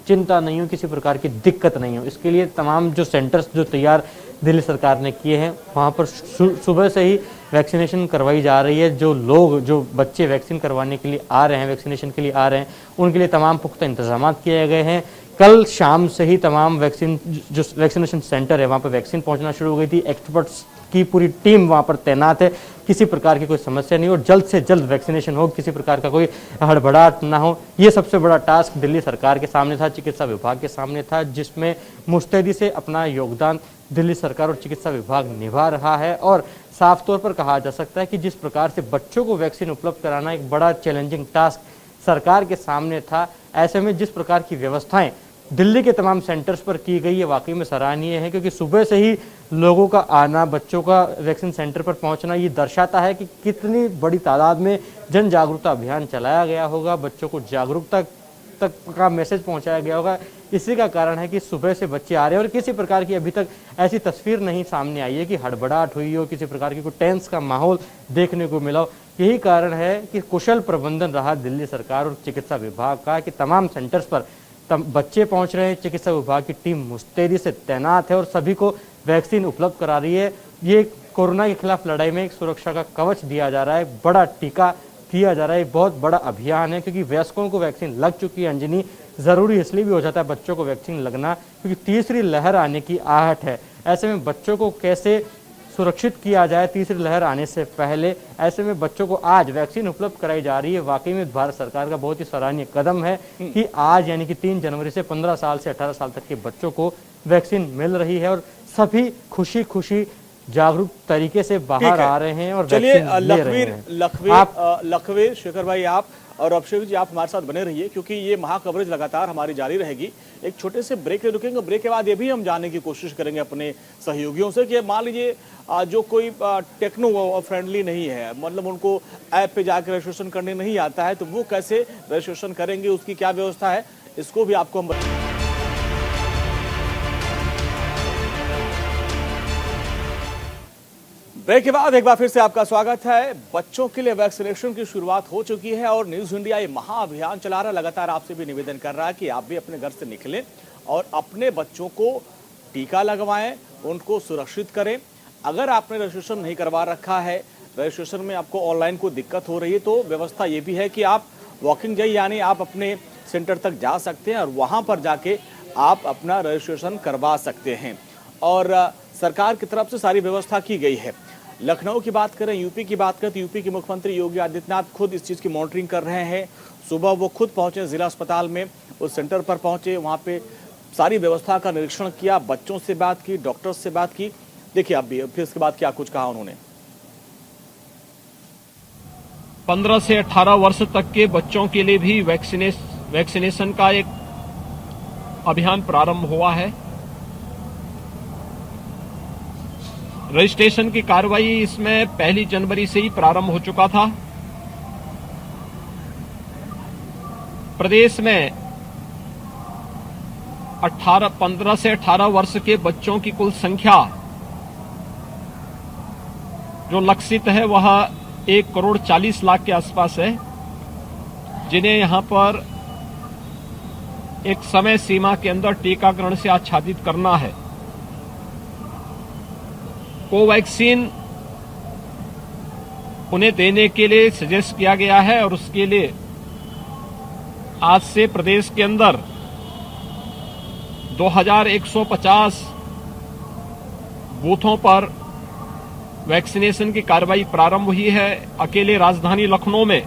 चिंता नहीं हो, किसी प्रकार की दिक्कत नहीं हो। इसके लिए तमाम जो सेंटर्स जो तैयार दिल्ली सरकार ने किए हैं वहाँ पर सुबह से ही वैक्सीनेशन करवाई जा रही है। जो लोग, जो बच्चे वैक्सीन करवाने के लिए आ रहे हैं, वैक्सीनेशन के लिए आ रहे हैं, उनके लिए तमाम पुख्ता इंतजाम किए गए हैं। कल शाम से ही तमाम वैक्सीनेशन सेंटर है वहाँ पर वैक्सीन पहुँचना शुरू हो गई थी। एक्सपर्ट्स की पूरी टीम वहाँ पर तैनात है, किसी प्रकार की कोई समस्या नहीं हो, जल्द से जल्द वैक्सीनेशन हो, किसी प्रकार का कोई हड़बड़ाहट ना हो। ये सबसे बड़ा टास्क दिल्ली सरकार के सामने था, चिकित्सा विभाग के सामने था, जिसमें मुस्तैदी से अपना योगदान दिल्ली सरकार और चिकित्सा विभाग निभा रहा है। और साफ तौर पर कहा जा सकता है कि जिस प्रकार से बच्चों को वैक्सीन उपलब्ध कराना एक बड़ा चैलेंजिंग टास्क सरकार के सामने था, ऐसे में जिस प्रकार की व्यवस्थाएं दिल्ली के तमाम सेंटर्स पर की गई है वाकई में सराहनीय है। क्योंकि सुबह से ही लोगों का आना, बच्चों का वैक्सीन सेंटर पर पहुंचना, ये दर्शाता है कि कितनी बड़ी तादाद में जन जागरूकता अभियान चलाया गया होगा, बच्चों को जागरूकता तक का मैसेज पहुंचाया गया होगा। इसी का कारण है कि सुबह से बच्चे आ रहे हैं और किसी प्रकार की अभी तक ऐसी तस्वीर नहीं सामने आई है कि हड़बड़ाहट हुई हो, किसी प्रकार की कोई टेंस का माहौल देखने को मिला हो। यही कारण है कि कुशल प्रबंधन रहा दिल्ली सरकार और चिकित्सा विभाग का कि तमाम सेंटर्स पर बच्चे पहुंच रहे हैं, चिकित्सा विभाग की टीम मुस्तैदी से तैनात है और सभी को वैक्सीन उपलब्ध करा रही है। ये कोरोना के खिलाफ लड़ाई में एक सुरक्षा का कवच दिया जा रहा है, बड़ा टीका किया जा रहा है, बहुत बड़ा अभियान है। क्योंकि वयस्कों को वैक्सीन लग चुकी है अंजनी, जरूरी इसलिए भी हो जाता है बच्चों को वैक्सीन लगना क्योंकि तीसरी लहर आने की आहट है। ऐसे में बच्चों को कैसे सुरक्षित किया जाए तीसरी लहर आने से पहले, ऐसे में बच्चों को आज वैक्सीन उपलब्ध कराई जा रही है। वाकई में भारत सरकार का बहुत ही सराहनीय कदम है कि आज यानी कि 3 जनवरी से 15 साल से 18 साल तक के बच्चों को वैक्सीन मिल रही है और सभी खुशी खुशी जागरूक तरीके से बाहर आ रहे हैं और चलिए वैक्सीन ले रहे हैं। लखवीर शेखर भाई आप और अभिषेक जी आप हमारे साथ बने रहिए, क्योंकि ये महा कवरेज लगातार हमारी जारी रहेगी। एक छोटे से ब्रेक ले रुकेंगे, ब्रेक के बाद ये भी हम जानने की कोशिश करेंगे अपने सहयोगियों से कि मान लीजिए जो कोई टेक्नो फ्रेंडली नहीं है, मतलब उनको ऐप पे जाकर रजिस्ट्रेशन करने नहीं आता है, तो वो कैसे रजिस्ट्रेशन करेंगे, उसकी क्या व्यवस्था है, इसको भी आपको हम ब्रेक के बाद एक बार फिर से आपका स्वागत है। बच्चों के लिए वैक्सीनेशन की शुरुआत हो चुकी है और न्यूज इंडिया ये महाअभियान चला रहा है। लगातार आपसे भी निवेदन कर रहा है कि आप भी अपने घर से निकलें और अपने बच्चों को टीका लगवाएं, उनको सुरक्षित करें। अगर आपने रजिस्ट्रेशन नहीं करवा रखा है, रजिस्ट्रेशन में आपको ऑनलाइन कोई दिक्कत हो रही है, तो व्यवस्था ये भी है कि आप वॉकिंग डे यानी आप अपने सेंटर तक जा सकते हैं और वहां पर जाके आप अपना रजिस्ट्रेशन करवा सकते हैं और सरकार की तरफ से सारी व्यवस्था की गई है। लखनऊ की बात करें, यूपी की बात करें तो यूपी के मुख्यमंत्री योगी आदित्यनाथ खुद इस चीज़ की मॉनिटरिंग कर रहे हैं। सुबह वो खुद पहुंचे जिला अस्पताल में, उस सेंटर पर पहुंचे, वहां पे सारी व्यवस्था का निरीक्षण किया, बच्चों से बात की, डॉक्टर्स से बात की। देखिए आप भी फिर इसके बाद क्या कुछ कहा उन्होंने। 15 से 18 वर्ष तक के बच्चों के लिए भी वैक्सीनेशन का एक अभियान प्रारंभ हुआ है। रजिस्ट्रेशन की कार्रवाई इसमें 1 जनवरी से ही प्रारंभ हो चुका था। प्रदेश में 15 से 18 वर्ष के बच्चों की कुल संख्या जो लक्षित है वह 1,40,00,000 के आसपास है, जिन्हें यहां पर एक समय सीमा के अंदर टीकाकरण से आच्छादित करना है। कोवैक्सीन उन्हें देने के लिए सजेस्ट किया गया है और उसके लिए आज से प्रदेश के अंदर 2150 बूथों पर वैक्सीनेशन की कार्रवाई प्रारंभ हुई है। अकेले राजधानी लखनऊ में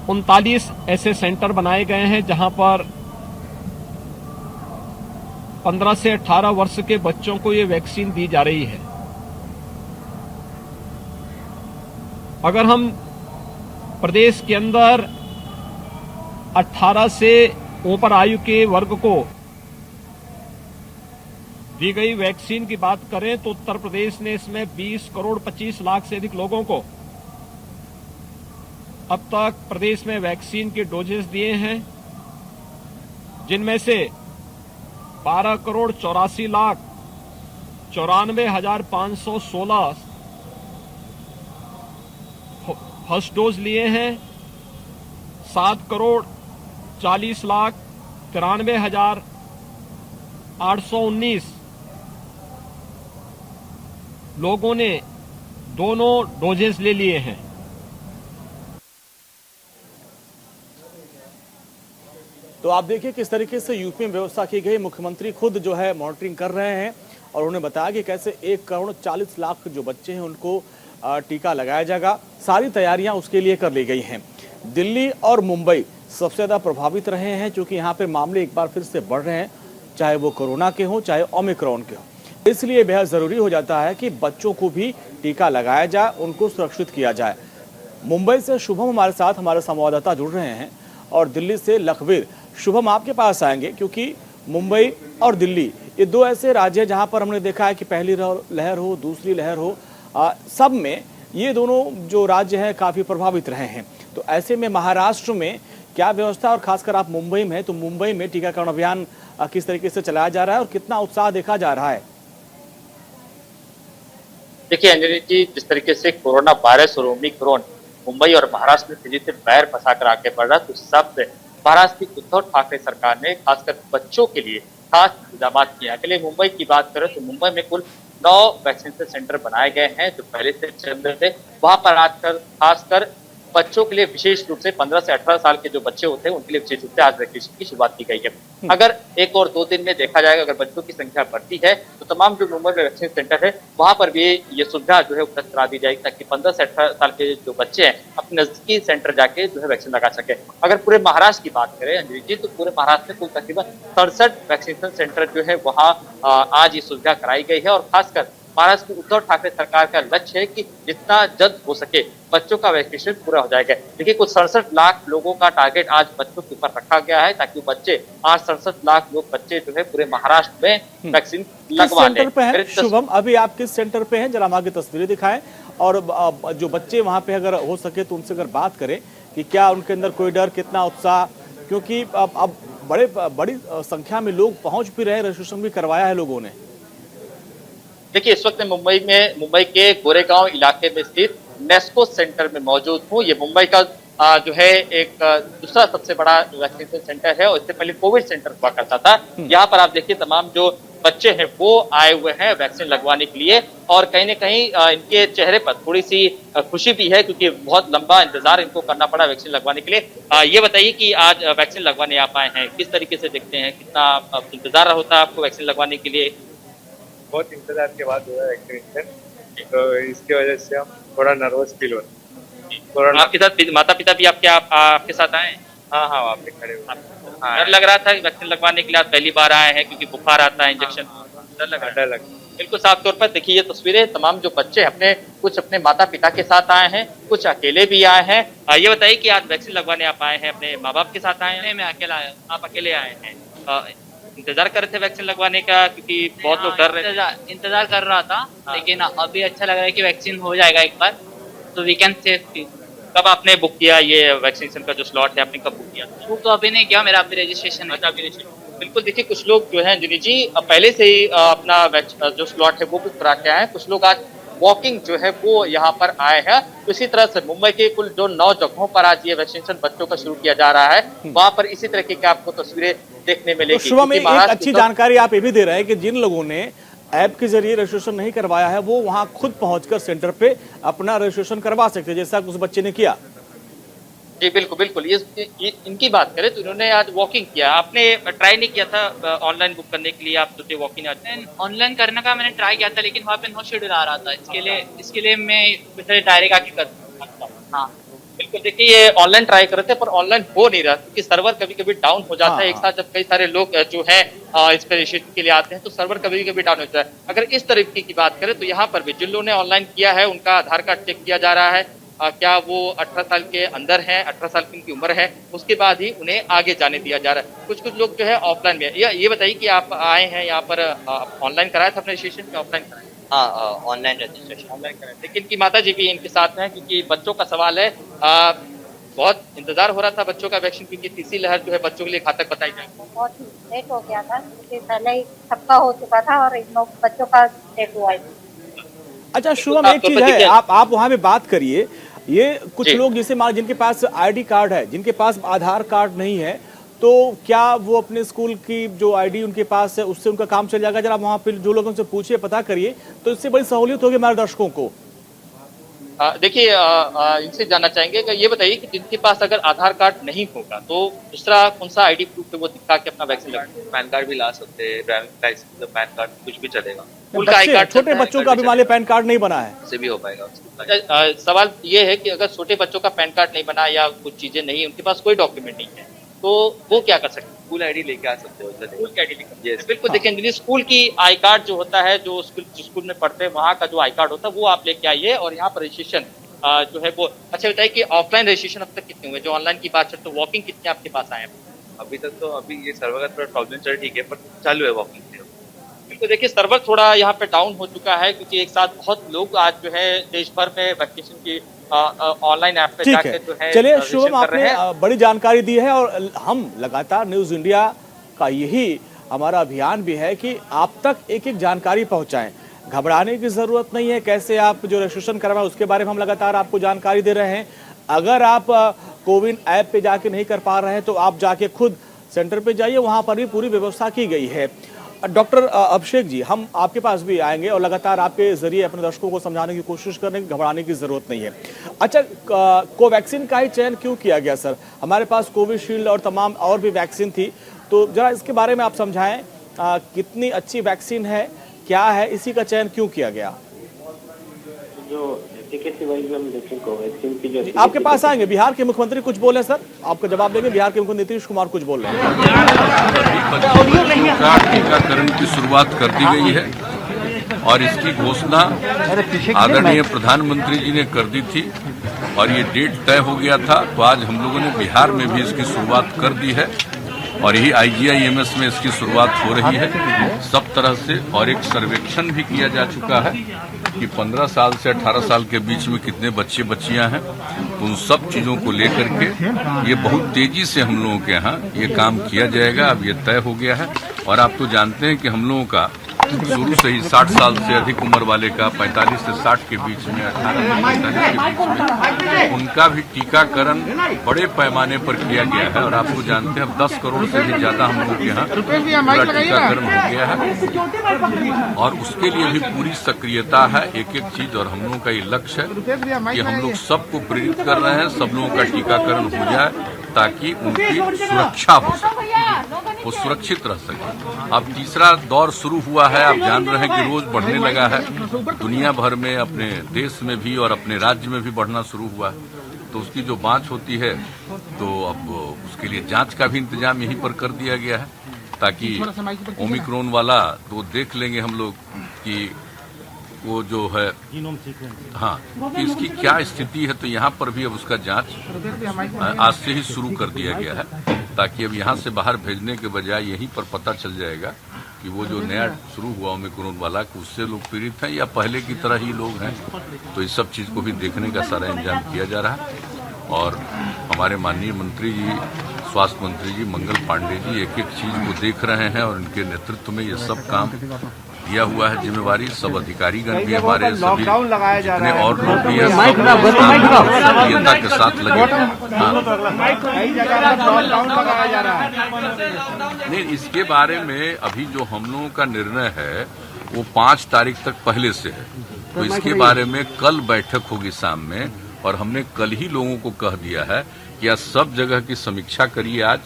39 ऐसे सेंटर बनाए गए हैं जहां पर 15 से 18 वर्ष के बच्चों को ये वैक्सीन दी जा रही है। अगर हम प्रदेश के अंदर 18 से ऊपर आयु के वर्ग को दी गई वैक्सीन की बात करें तो उत्तर प्रदेश ने इसमें 20,25,00,000 से अधिक लोगों को अब तक प्रदेश में वैक्सीन के डोजेस दिए हैं, जिनमें से 12,84,94,516 फर्स्ट डोज लिए हैं। 7,40,93,819 लोगों ने दोनों डोजेस ले लिए हैं। तो आप देखिए किस तरीके से यूपी में व्यवस्था की गई। मुख्यमंत्री खुद जो है मॉनिटरिंग कर रहे हैं और उन्होंने बताया कि कैसे 1,40,00,000 जो बच्चे हैं उनको टीका लगाया जाएगा। सारी तैयारियां उसके लिए कर ली गई हैं। दिल्ली और मुंबई सबसे ज़्यादा प्रभावित रहे हैं, क्योंकि यहाँ पे मामले एक बार फिर से बढ़ रहे हैं, चाहे वो कोरोना के हों चाहे ओमिक्रॉन के हों। इसलिए बेहद ज़रूरी हो जाता है कि बच्चों को भी टीका लगाया जाए, उनको सुरक्षित किया जाए। मुंबई से शुभम हमारे साथ, हमारे संवाददाता जुड़ रहे हैं और दिल्ली से लखवीर। शुभम आपके पास आएंगे, क्योंकि मुंबई और दिल्ली ये दो ऐसे राज्य हैं जहां पर हमने देखा है कि पहली लहर हो, दूसरी लहर हो, सब में ये दोनों जो राज्य हैं काफ़ी प्रभावित रहे हैं। तो ऐसे में महाराष्ट्र में क्या व्यवस्था, और खासकर आप मुंबई में हैं, तो मुंबई में टीकाकरण अभियान किस तरीके से चलाया जा रहा है और कितना उत्साह देखा जा रहा है? देखिए अंजलि जी, जिस तरीके से कोरोना वायरस और ओमिक्रॉन मुंबई और महाराष्ट्र में तेजी से पैर फंसाकर आगे बढ़ रहा है, तो सब महाराष्ट्र की उद्धव ठाकरे सरकार ने खासकर बच्चों के लिए खास इंतजाम किए। अकेले मुंबई की बात करें तो मुंबई में कुल 9 वैक्सीनेशन सेंटर बनाए गए हैं जो पहले से चल रहे थे। वहां पर आजकल खासकर बच्चों के लिए विशेष रूप से 15 से 18 साल के जो बच्चे होते हैं उनके लिए विशेष रूप से आज वैक्सीनेशन की शुरुआत की गई है। अगर 1 और 2 दिन में देखा जाएगा, अगर बच्चों की संख्या बढ़ती है तो तमाम जो मुंबई में वैक्सीन सेंटर है वहां पर भी ये सुविधा जो है उपलब्ध करा दी जाएगी, ताकि 15 से 18 साल के जो बच्चे हैं अपने नजदीकी सेंटर जाके जो है वैक्सीन लगा सके। अगर पूरे महाराष्ट्र की बात करें अंजलि जी, तो पूरे महाराष्ट्र में कुल तकरीबन 67 वैक्सीनेशन सेंटर जो है वहाँ आज ये सुविधा कराई गई है। और खासकर महाराष्ट्र की उद्धव ठाकरे सरकार का लक्ष्य है कि जितना जल्द हो सके बच्चों का वैक्सीनेशन पूरा हो जाएगा। देखिए, कुछ 67 लाख लोगों का टारगेट आज बच्चों के ऊपर रखा गया है, ताकि बच्चे आज 67 लाख लोग बच्चे जो है पूरे महाराष्ट्र में वैक्सीन लगवा लें। सेंटर पे है शुभम, अभी आप किस सेंटर पे हैं, जरा हम आगे तस्वीरें दिखाएं और जो बच्चे वहां पे अगर हो सके तो उनसे अगर बात करें कि क्या उनके अंदर कोई डर, कितना उत्साह, क्योंकि अब बड़ी संख्या में लोग पहुंच भी रहे, रजिस्ट्रेशन भी करवाया है लोगों ने। देखिए, इस वक्त मैं मुंबई के गोरेगांव इलाके में स्थित नेस्को सेंटर में मौजूद हूँ। ये मुंबई का जो है एक दूसरा सबसे बड़ा वैक्सीनेशन सेंटर है और इससे पहले कोविड सेंटर हुआ करता था। यहाँ पर आप देखिए तमाम जो बच्चे हैं वो आए हुए हैं वैक्सीन लगवाने के लिए, और कहीं न कहीं इनके चेहरे पर थोड़ी सी खुशी भी है, क्योंकि बहुत लंबा इंतजार इनको करना पड़ा वैक्सीन लगवाने के लिए। ये बताइए कि आज वैक्सीन लगवाने आप आए हैं, किस तरीके से देखते हैं, कितना इंतजार होता है आपको वैक्सीन लगवाने के लिए? बहुत इंतजार के बाद हुआ वैक्सीनेशन, तो इसकी वजह से हम थोड़ा नर्वस फील हो रहा है। आपके साथ माता पिता भी आपके साथ आए? हाँ, वहाँ पे खड़े हुए। डर लग रहा था कि वैक्सीन लगवाने के लिए आप पहली बार आए हैं, क्योंकि बुखार आता है, इंजेक्शन डर लग रहा है? बिल्कुल साफ तौर पर देखिए, ये तस्वीरें तमाम जो बच्चे कुछ अपने माता पिता के साथ आए हैं, कुछ अकेले भी आए हैं। ये बताइए कि आज वैक्सीन लगवाने आप आए हैं, अपने माँ बाप के साथ आए हैं? मैं अकेला आया। आप अकेले आए हैं? इंतजार कर रहे थे वैक्सीन लगवाने का, क्योंकि बहुत लोग डर रहे थे? इंतजार कर रहा था, लेकिन अभी अच्छा लग रहा है कि वैक्सीन हो जाएगा एक बार, तो वी कैन सेफ। कब आपने बुक किया ये वैक्सीनेशन का जो स्लॉट है, आपने कब बुक किया? बुक तो अभी नहीं किया, मेरा अभी रजिस्ट्रेशन है। बिल्कुल, देखिए कुछ लोग जो हैं अंजलि जी पहले से ही अपना जो स्लॉट है वो बुक करा के आए हैं। कुछ लोग आज वॉकिंग जो है वो यहाँ पर आए हैं। तो इसी तरह से मुंबई के कुल जो 9 जगहों पर आज ये वैक्सीनेशन बच्चों का शुरू किया जा रहा है, वहाँ पर इसी तरह की आपको तस्वीरें देखने मिलेगी। तो शुभम, एक अच्छी जानकारी आप ये भी दे रहे हैं कि जिन लोगों ने ऐप के जरिए रजिस्ट्रेशन नहीं करवाया है वो वहां खुद पहुंचकर सेंटर पे अपना रजिस्ट्रेशन करवा सकते हैं, जैसा उस बच्चे ने किया। जी बिल्कुल, ये इनकी बात करें तो इन्होंने आज वॉकिंग किया। आपने ट्राई नहीं किया था ऑनलाइन बुक करने के लिए? आप सोचे वॉकिंग ऑनलाइन करने का मैंने ट्राई किया था, लेकिन वहाँ पे नो शेड्यूल आ रहा था। इसके लिए मैं डायरेक्ट आके कर सकता। हाँ बिल्कुल, देखिए ये ऑनलाइन ट्राई कर रहे थे पर ऑनलाइन हो नहीं रहा, क्योंकि सर्वर कभी कभी डाउन हो जाता है। एक साथ जब कई सारे लोग जो है इस पर रजिस्ट्रेशन के लिए आते हैं तो सर्वर कभी कभी डाउन होता है। अगर इस तरीके की बात करें तो यहाँ पर भी जिन लोगों ने ऑनलाइन किया है उनका आधार कार्ड चेक किया जा रहा है, क्या वो 18 साल के अंदर हैं, 18 साल की उनकी उम्र है, उसके बाद ही उन्हें आगे जाने दिया जा रहा है। कुछ लोग जो है ऑफलाइन में। ये बताइए कि आप आए हैं यहाँ पर, ऑनलाइन कराया था अपने रजिस्ट्रेशन या ऑफलाइन कराया? हाँ, ऑनलाइन रजिस्ट्रेशन ऑनलाइन कराया। लेकिन इनकी माता जी भी इनके साथ हैं, क्योंकि बच्चों का सवाल है। बहुत इंतजार हो रहा था बच्चों का वैक्सीन, क्योंकि तीसरी लहर जो है बच्चों के लिए घातक बताई जाएगी। बहुत लेट हो गया था, क्योंकि पहले ही सबका हो चुका था और इन लोग बच्चों का लेट हुआ है। अच्छा शुभम, एक चीज है, आप वहां पे बात करिए, ये कुछ लोग जैसे जिनके पास आईडी कार्ड है, जिनके पास आधार कार्ड नहीं है, तो क्या वो अपने स्कूल की जो आईडी उनके पास है उससे उनका काम चल जाएगा? जरा वहां पे जो लोगों से पूछिए, पता करिए, तो इससे बड़ी सहूलियत होगी हमारे दर्शकों को। देखिए इनसे जानना चाहेंगे कि ये बताइए कि जिनके पास अगर आधार कार्ड नहीं होगा तो दूसरा कौन सा आईडी प्रूफ है वो दिखा के अपना वैक्सीन लगा? पैन कार्ड भी ला सकते हैं, ड्राइविंग लाइसेंस, पैन कार्ड, कुछ भी चलेगा। छोटे बच्चों का अभी मान लिया पैन कार्ड नहीं बना है, से भी हो पाएगा। सवाल ये है कि अगर छोटे बच्चों का पैन कार्ड नहीं बना या कुछ चीजें नहीं, उनके पास कोई डॉक्यूमेंट नहीं है, तो वो क्या कर सकते हैं? स्कूल आईडी लेके आ सकते हो। स्कूल की आईडी लेकर बिल्कुल। देखिए स्कूल की आई कार्ड जो होता है, जो स्कूल में पढ़ते हैं वहाँ का जो आई कार्ड होता है वो आप लेके आइए, और यहाँ पर रजिस्ट्रेशन जो है वो। अच्छा बताइए कि ऑफलाइन रजिस्ट्रेशन अब तक कितने हुए? जो ऑनलाइन की बात चलते, तो वॉकिंग कितने आपके पास आए हैं अभी तक? तो अभी ये सर्वर का थोड़ा प्रॉब्लम चल, ठीक है, पर चालू है वॉकिंग। बिल्कुल, देखिए सर्वर थोड़ा यहाँ पे डाउन हो चुका है, क्योंकि एक साथ बहुत लोग आज जो है देश भर में वैक्सीनेशन की ऑनलाइन ऐप पे जाके जो है। चलिए शुभम, आपने बड़ी जानकारी दी है, और हम लगातार न्यूज इंडिया का यही हमारा अभियान भी है कि आप तक एक एक जानकारी पहुंचाएं। घबराने की जरूरत नहीं है, कैसे आप जो रजिस्ट्रेशन करवाएं उसके बारे में हम लगातार आपको जानकारी दे रहे हैं। अगर आप कोविन ऐप पे जाके नहीं कर पा रहे हैं तो आप जाके खुद सेंटर पे जाइए, वहां पर भी पूरी व्यवस्था की गई है। डॉक्टर अभिषेक जी, हम आपके पास भी आएंगे और लगातार आपके जरिए अपने दर्शकों को समझाने की कोशिश करें, घबराने की जरूरत नहीं है। अच्छा, कोवैक्सीन का ही चयन क्यों किया गया सर? हमारे पास कोविशील्ड और तमाम और भी वैक्सीन थी, तो जरा इसके बारे में आप समझाएं, कितनी अच्छी वैक्सीन है, क्या है, इसी का चयन क्यों किया गया? जो एफिकेसी वाइज हम देखें कोवैक्सीन की जो आपके पास आएंगे, बिहार के मुख्यमंत्री कुछ बोले सर, आपका जवाब देंगे। बिहार के मुख्यमंत्री नीतीश कुमार कुछ बोल रहे हैं। टीकाकरण की शुरुआत कर दी गई है और इसकी घोषणा आदरणीय प्रधानमंत्री जी ने कर दी थी और ये डेट तय हो गया था। तो आज हम लोगों ने बिहार में भी इसकी शुरुआत कर दी है और यही IGIMS में इसकी शुरुआत हो रही है सब तरह से। और एक सर्वेक्षण भी किया जा चुका है कि 15 साल से 18 साल के बीच में कितने बच्चे बच्चियां हैं। उन सब चीजों को लेकर के ये बहुत तेजी से हम लोगों के यहाँ ये काम किया जाएगा। अब ये तय हो गया है और आप तो जानते हैं कि हम लोगों का शुरू से ही 60 साल से अधिक उम्र वाले का 45 से 60 के बीच में, 18 से 45 के बीच में उनका भी टीकाकरण बड़े पैमाने पर किया गया है। और आपको जानते हैं अब 10 करोड़ से भी ज्यादा हम लोग के यहाँ पूरा टीकाकरण हो गया है और उसके लिए भी पूरी सक्रियता है, एक एक चीज। और हम लोगों का ये लक्ष्य है कि हम लोग सबको प्रेरित कर रहे हैं, सब लोगों का टीकाकरण हो जाए ताकि उनकी सुरक्षा हो सके, वो सुरक्षित रह सके। अब तीसरा दौर शुरू हुआ है, आप जान रहे हैं कि रोज बढ़ने लगा है दुनिया भर में, अपने देश में भी और अपने राज्य में भी बढ़ना शुरू हुआ है। तो उसकी जो जांच होती है तो अब उसके लिए जांच का भी इंतजाम यहीं पर कर दिया गया है ताकि ओमिक्रॉन वाला तो देख लेंगे हम लोग कि वो जो है हाँ कि इसकी क्या स्थिति है। तो यहाँ पर भी अब उसका जांच आज से ही शुरू कर दिया गया है ताकि अब यहाँ से बाहर भेजने के बजाय यहीं पर पता चल जाएगा कि वो जो नया शुरू हुआ ओमिक्रॉन वाला कि उससे लोग पीड़ित हैं या पहले की तरह ही लोग हैं। तो इस सब चीज को भी देखने का सारा इंतजाम किया जा रहा है और हमारे माननीय मंत्री जी, स्वास्थ्य मंत्री जी मंगल पांडे जी एक एक चीज को देख रहे हैं और उनके नेतृत्व में ये सब काम दिया हुआ है जिम्मेवारी। सब अधिकारीगण भी हमारे सभी जितने और लोग भी हैं सब सक्रियता के साथ लगे। नहीं, इसके बारे में अभी जो हम लोगों का निर्णय है वो 5 तारीख तक पहले से है। तो इसके बारे में कल बैठक होगी शाम में और हमने कल ही लोगों को कह दिया है कि आज सब जगह की समीक्षा करिए आज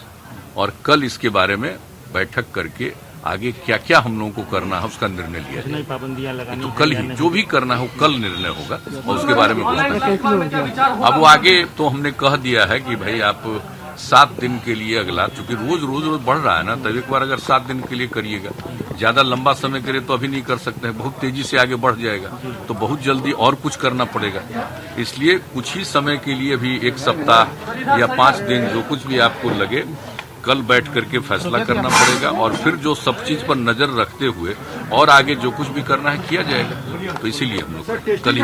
और कल इसके बारे में बैठक करके आगे क्या क्या हम लोगों को करना है उसका निर्णय लिया जाए। पाबंदियां लगानी तो कल ही जो भी करना है वो कल निर्णय होगा और उसके बारे में अब वो आगे तो हमने कह दिया है कि भाई आप 7 दिन के लिए अगला, चूंकि रोज बढ़ रहा है ना, तब एक बार अगर 7 दिन के लिए करिएगा, ज्यादा लंबा समय करे तो अभी नहीं कर सकते हैं, बहुत तेजी से आगे बढ़ जाएगा तो बहुत जल्दी और कुछ करना पड़ेगा। इसलिए कुछ ही समय के लिए भी 1 सप्ताह या 5 दिन जो कुछ भी आपको लगे कल बैठ करके फैसला करना पड़ेगा और फिर जो सब चीज पर नजर रखते हुए और आगे जो कुछ भी करना है किया जाएगा। तो इसीलिए हम लोग कल ही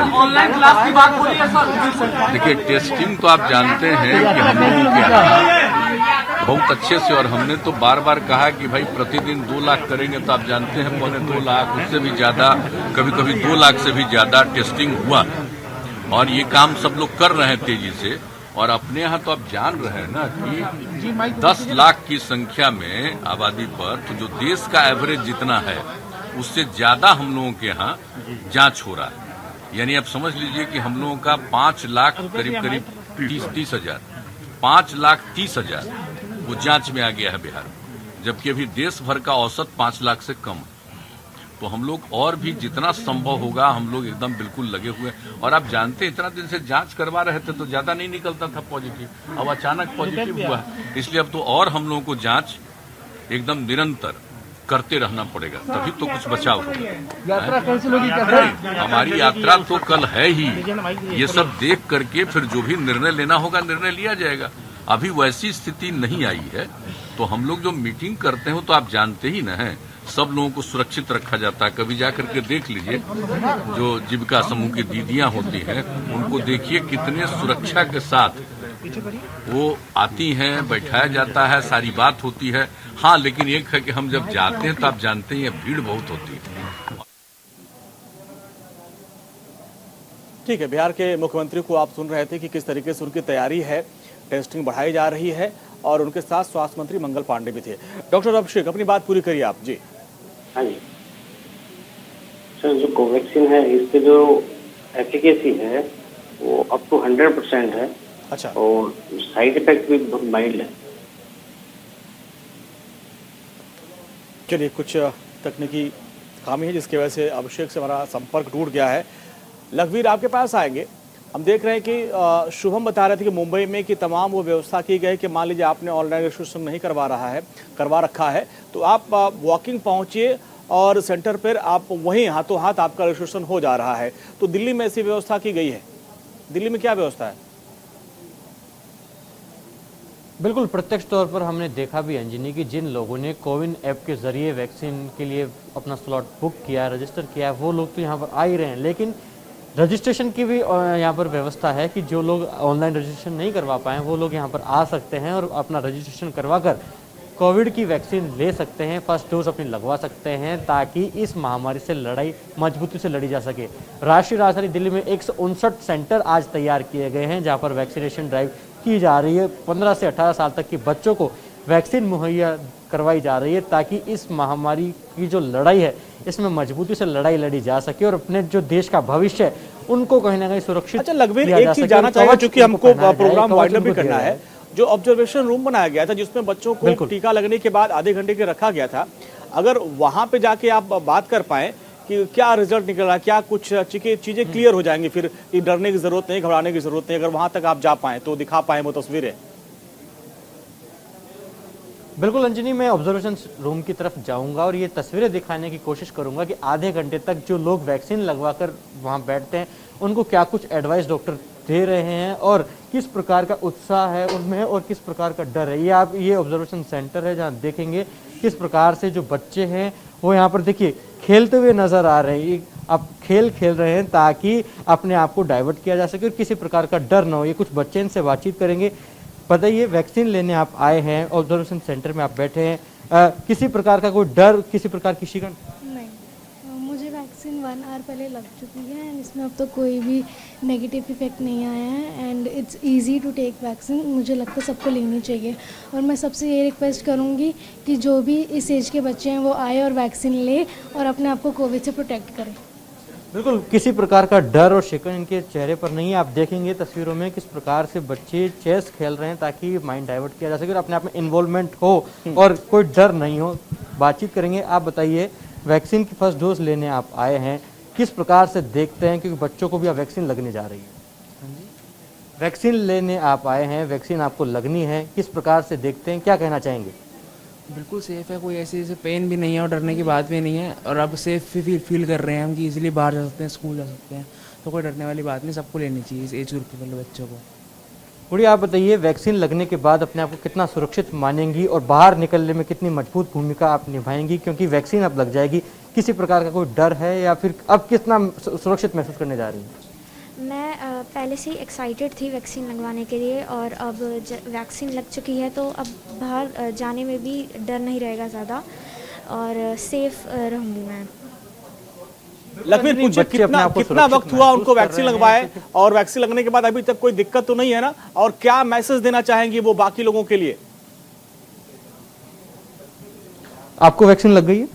देखिए टेस्टिंग तो आप जानते हैं कि हम लोगों के यहाँ बहुत अच्छे से, और हमने तो बार बार कहा कि भाई प्रतिदिन 2 लाख करेंगे तो आप जानते हैं 1.25 लाख, उससे भी ज्यादा, कभी कभी 2 लाख से भी ज्यादा टेस्टिंग हुआ और ये काम सब लोग कर रहे हैं तेजी से। और अपने यहाँ तो आप जान रहे हैं ना कि 10 लाख की संख्या में आबादी पर तो जो देश का एवरेज जितना है उससे ज्यादा हम लोगों के यहाँ जांच हो रहा है। यानी आप समझ लीजिए कि हम लोगों का 5 लाख करीब 30 हजार, 5,30,000 वो जांच में आ गया है बिहार में, जबकि अभी देश भर का औसत 5 लाख से कम है। तो हम लोग और भी जितना संभव होगा हम लोग एकदम बिल्कुल लगे हुए। और आप जानते हैं इतना दिन से जांच करवा रहे थे तो ज्यादा नहीं निकलता था पॉजिटिव, अब अचानक पॉजिटिव हुआ, इसलिए अब तो और हम लोगों को जांच एकदम निरंतर करते रहना पड़ेगा तभी तो कुछ बचाव होगा। यात्रा कैंसिल होगी क्या? हमारी यात्रा तो कल है ही, ये सब देख करके फिर जो भी निर्णय लेना होगा निर्णय लिया जाएगा। अभी वैसी स्थिति नहीं आई है तो हम लोग जो मीटिंग करते हैं तो आप जानते ही न हैं, सब लोगों को सुरक्षित रखा जाता है। कभी जा करके देख लीजिए जो जीविका समूह की दीदियां होती हैं उनको देखिए कितने सुरक्षा के साथ वो आती हैं, बैठाया जाता है, सारी बात होती है। हाँ, लेकिन एक है कि हम जब जाते हैं तो आप जानते हैं भीड़ बहुत होती है। ठीक है, बिहार के मुख्यमंत्री को आप सुन रहे थे कि किस तरीके से उनकी तैयारी है, टेस्टिंग बढ़ाई जा रही है और उनके साथ स्वास्थ्य मंत्री मंगल पांडे भी थे। डॉक्टर अभिषेक अपनी बात पूरी करिए आप जी। हाँ जी सर, जो कोवैक्सीन है इसके जो एफिकेसी है वो अप टू 100% है। अच्छा। और साइड इफेक्ट भी बहुत माइल्ड है। चलिए, कुछ तकनीकी खामी है जिसकी वजह से अभिषेक से हमारा संपर्क टूट गया है। लखवीर, आपके पास आएंगे। हम देख रहे हैं कि शुभम बता रहे थे कि मुंबई में कि तमाम वो व्यवस्था की गई कि मान लीजिए आपने ऑनलाइन रजिस्ट्रेशन नहीं करवा रखा है तो आप वॉकिंग पहुंचिए और सेंटर पर आप वहीं हाथों हाथ आपका रजिस्ट्रेशन हो जा रहा है। तो दिल्ली में ऐसी व्यवस्था की गई है। दिल्ली में क्या व्यवस्था है? बिल्कुल प्रत्यक्ष तौर पर हमने देखा भी अंजनी कि जिन लोगों ने कोविन ऐप के जरिए वैक्सीन के लिए अपना स्लॉट बुक किया, रजिस्टर किया, वो लोग तो यहाँ पर आ ही रहे हैं। लेकिन रजिस्ट्रेशन की भी यहाँ पर व्यवस्था है कि जो लोग ऑनलाइन रजिस्ट्रेशन नहीं करवा पाए वो लोग यहाँ पर आ सकते हैं और अपना रजिस्ट्रेशन करवाकर कोविड की वैक्सीन ले सकते हैं, फर्स्ट डोज अपनी लगवा सकते हैं, ताकि इस महामारी से लड़ाई मजबूती से लड़ी जा सके। राष्ट्रीय राजधानी दिल्ली में 159 सेंटर आज तैयार किए गए हैं जहाँ पर वैक्सीनेशन ड्राइव की जा रही है। 15 से 18 साल तक के बच्चों को वैक्सीन मुहैया करवाई जा रही है ताकि इस महामारी की जो लड़ाई है इसमें मजबूती से लड़ाई लड़ी जा सके और अपने जो देश का भविष्य है उनको कहीं ना कहीं सुरक्षित। अच्छा लखवीर, एक चीज जानना चाहिए, चूंकि हमको प्रोग्राम वाइंड अप भी करना है। जो ऑब्जर्वेशन रूम बनाया गया था जिसमें बच्चों को टीका लगने के बाद आधे घंटे के रखा गया था, अगर वहां पे जाके आप बात कर पाए कि क्या रिजल्ट निकल रहा है, क्या कुछ चीजें क्लियर हो जाएंगी, फिर डरने की जरूरत नहीं, घबराने की जरूरत नहीं, अगर वहां तक आप जा पाए तो दिखा पाए वो तस्वीरें। बिल्कुल अंजनी, मैं ऑब्जर्वेशन रूम की तरफ जाऊंगा और ये तस्वीरें दिखाने की कोशिश करूंगा कि आधे घंटे तक जो लोग वैक्सीन लगवाकर वहां बैठते हैं उनको क्या कुछ एडवाइस डॉक्टर दे रहे हैं और किस प्रकार का उत्साह है उनमें और किस प्रकार का डर है। ये आप ये ऑब्जर्वेशन सेंटर है जहां देखेंगे किस प्रकार से जो बच्चे हैं वो यहाँ पर देखिए खेलते हुए नजर आ रहे हैं। आप खेल रहे हैं ताकि अपने आप को डाइवर्ट किया जा सके और किसी प्रकार का डर ना हो। ये कुछ बच्चे इनसे बातचीत करेंगे। बताइए, वैक्सीन लेने आप आए हैं, ऑब्जर्वेशन सेंटर में आप बैठे हैं, किसी प्रकार का कोई डर, किसी प्रकार की शिकन? नहीं, मुझे वैक्सीन 1 आवर पहले लग चुकी है एंड इसमें अब तो कोई भी नेगेटिव इफेक्ट नहीं आया है and it's easy to take vaccine. मुझे लगता है सबको लेनी चाहिए और मैं सबसे ये रिक्वेस्ट करूँगी कि जो भी इस एज के बच्चे हैं वो आए और वैक्सीन ले और अपने आप को कोविड से प्रोटेक्ट करें। बिल्कुल किसी प्रकार का डर और शिकन इनके चेहरे पर नहीं है। आप देखेंगे तस्वीरों में किस प्रकार से बच्चे चेस खेल रहे हैं ताकि माइंड डाइवर्ट किया जा सके और अपने आप में इन्वॉल्वमेंट हो और कोई डर नहीं हो। बातचीत करेंगे। आप बताइए, वैक्सीन की फर्स्ट डोज लेने आप आए हैं, किस प्रकार से देखते हैं, क्योंकि बच्चों को भी अब वैक्सीन लगने जा रही है। वैक्सीन लेने आप आए हैं, वैक्सीन आपको लगनी है, किस प्रकार से देखते हैं, क्या कहना चाहेंगे? बिल्कुल सेफ़ है, कोई ऐसे पेन भी नहीं है और डरने की बात भी नहीं है और अब सेफ फील कर रहे हैं हम कि इजीली बाहर जा सकते हैं, स्कूल जा सकते हैं, तो कोई डरने वाली बात नहीं। सबको लेनी चाहिए इस एज ग्रुप के वाले बच्चों को। गुड़िया, आप बताइए, वैक्सीन लगने के बाद अपने आप को कितना सुरक्षित मानेंगी और बाहर निकलने में कितनी मजबूत भूमिका आप निभाएंगी, क्योंकि वैक्सीन अब लग जाएगी, किसी प्रकार का कोई डर है या फिर अब कितना सुरक्षित महसूस करने जा रही हैं? मैं पहले से ही एक्साइटेड थी वैक्सीन लगवाने के लिए और अब वैक्सीन लग चुकी है तो अब बाहर जाने में भी डर नहीं रहेगा ज़्यादा और सेफ रहूँगी मैं। लखवीर, पूछिए कितना वक्त हुआ उनको वैक्सीन लगवाए और वैक्सीन लगने के बाद अभी तक कोई दिक्कत तो नहीं है ना, और क्या मैसेज देना चाहेंगी वो बाकी लोगों के लिए? आपको वैक्सीन लग गई है?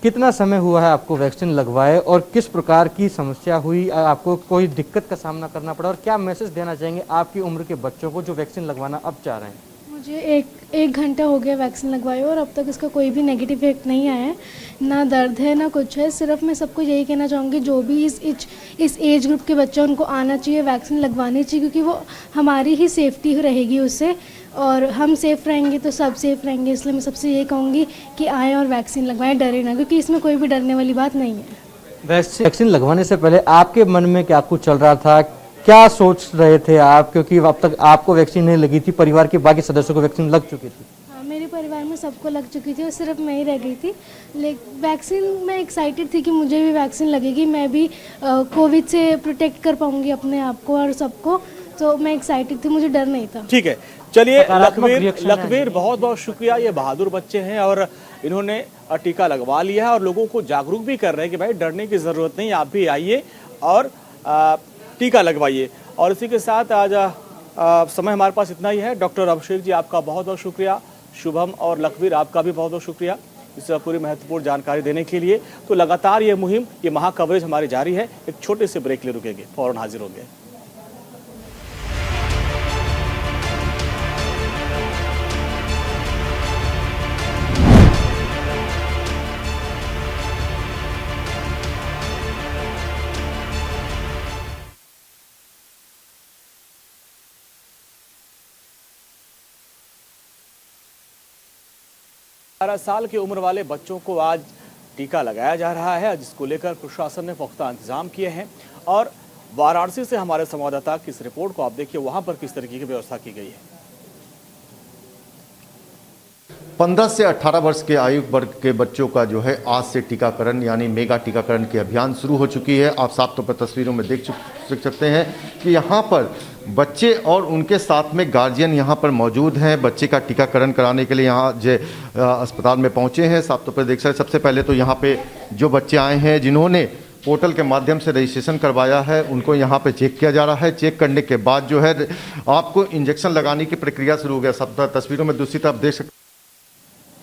कितना समय हुआ है आपको वैक्सीन लगवाए और किस प्रकार की समस्या हुई, आपको कोई दिक्कत का सामना करना पड़ा और क्या मैसेज देना चाहेंगे आपकी उम्र के बच्चों को जो वैक्सीन लगवाना अब चाह रहे हैं? मुझे एक घंटा हो गया वैक्सीन लगवाए और अब तक इसका कोई भी नेगेटिव इफेक्ट नहीं आया है, ना दर्द है ना कुछ है। सिर्फ मैं सबको यही कहना चाहूँगी जो भी इस एज ग्रुप के बच्चे उनको आना चाहिए, वैक्सीन लगवानी चाहिए, क्योंकि वो हमारी ही सेफ्टी रहेगी उससे और हम सेफ रहेंगे तो सब सेफ रहेंगे। इसलिए मैं सबसे ये कहूँगी कि आएँ और वैक्सीन लगवाएं, डरे ना, क्योंकि इसमें कोई भी डरने वाली बात नहीं है। वैक्सीन लगवाने से पहले आपके मन में क्या कुछ चल रहा था, क्या सोच रहे थे आप, क्योंकि अब तक आपको वैक्सीन नहीं लगी थी, परिवार के बाकी सदस्यों को वैक्सीन लग चुकी थी? हाँ, मेरे परिवार में सबको लग चुकी थी और सिर्फ मैं ही रह गई थी। लेकिन वैक्सीन मैं एक्साइटेड थी कि मुझे भी वैक्सीन लगेगी, मैं भी कोविड से प्रोटेक्ट कर पाऊंगी अपने आप को और सबको, तो मैं एक्साइटेड थी, मुझे डर नहीं था। ठीक है, चलिए लखवीर बहुत बहुत शुक्रिया। ये बहादुर बच्चे हैं और इन्होंने टीका लगवा लिया है और लोगों को जागरूक भी कर रहे हैं कि भाई डरने की जरूरत नहीं, आप भी आइए और टीका लगवाइए। और इसी के साथ आज समय हमारे पास इतना ही है। डॉक्टर अभिषेक जी, आपका बहुत बहुत शुक्रिया। शुभम और लखवीर, आपका भी बहुत बहुत शुक्रिया। इस पूरी महत्वपूर्ण जानकारी देने के लिए। तो लगातार ये मुहिम, ये महा कवरेज हमारी जारी है। एक छोटे से ब्रेक ले रुकेंगे, फौरन हाजिर होंगे। साल की उम्र वाले बच्चों को आज टीका लगाया जा रहा है, जिसको लेकर प्रशासन ने पुख्ता इंतजाम किए हैं। और वाराणसी से हमारे संवाददाता की इस रिपोर्ट को आप देखिए, वहां पर किस तरीके की व्यवस्था की गई है। 15 से 18 वर्ष के आयु वर्ग के बच्चों का जो है आज से टीकाकरण यानी मेगा टीकाकरण की अभियान शुरू हो चुकी है। आप साफ तौर पर तस्वीरों में देख सकते हैं कि यहाँ पर बच्चे और उनके साथ में गार्जियन यहाँ पर मौजूद हैं। बच्चे का टीकाकरण कराने के लिए यहाँ जो अस्पताल में पहुँचे हैं। साफ तौर पर देख सकते हैं, सबसे पहले तो यहाँ पे जो बच्चे आए हैं जिन्होंने पोर्टल के माध्यम से रजिस्ट्रेशन करवाया है, उनको यहाँ पे चेक किया जा रहा है। चेक करने के बाद जो है आपको इंजेक्शन लगाने की प्रक्रिया शुरू हो गया। सब तस्वीरों में दूसरी तरफ देख सकते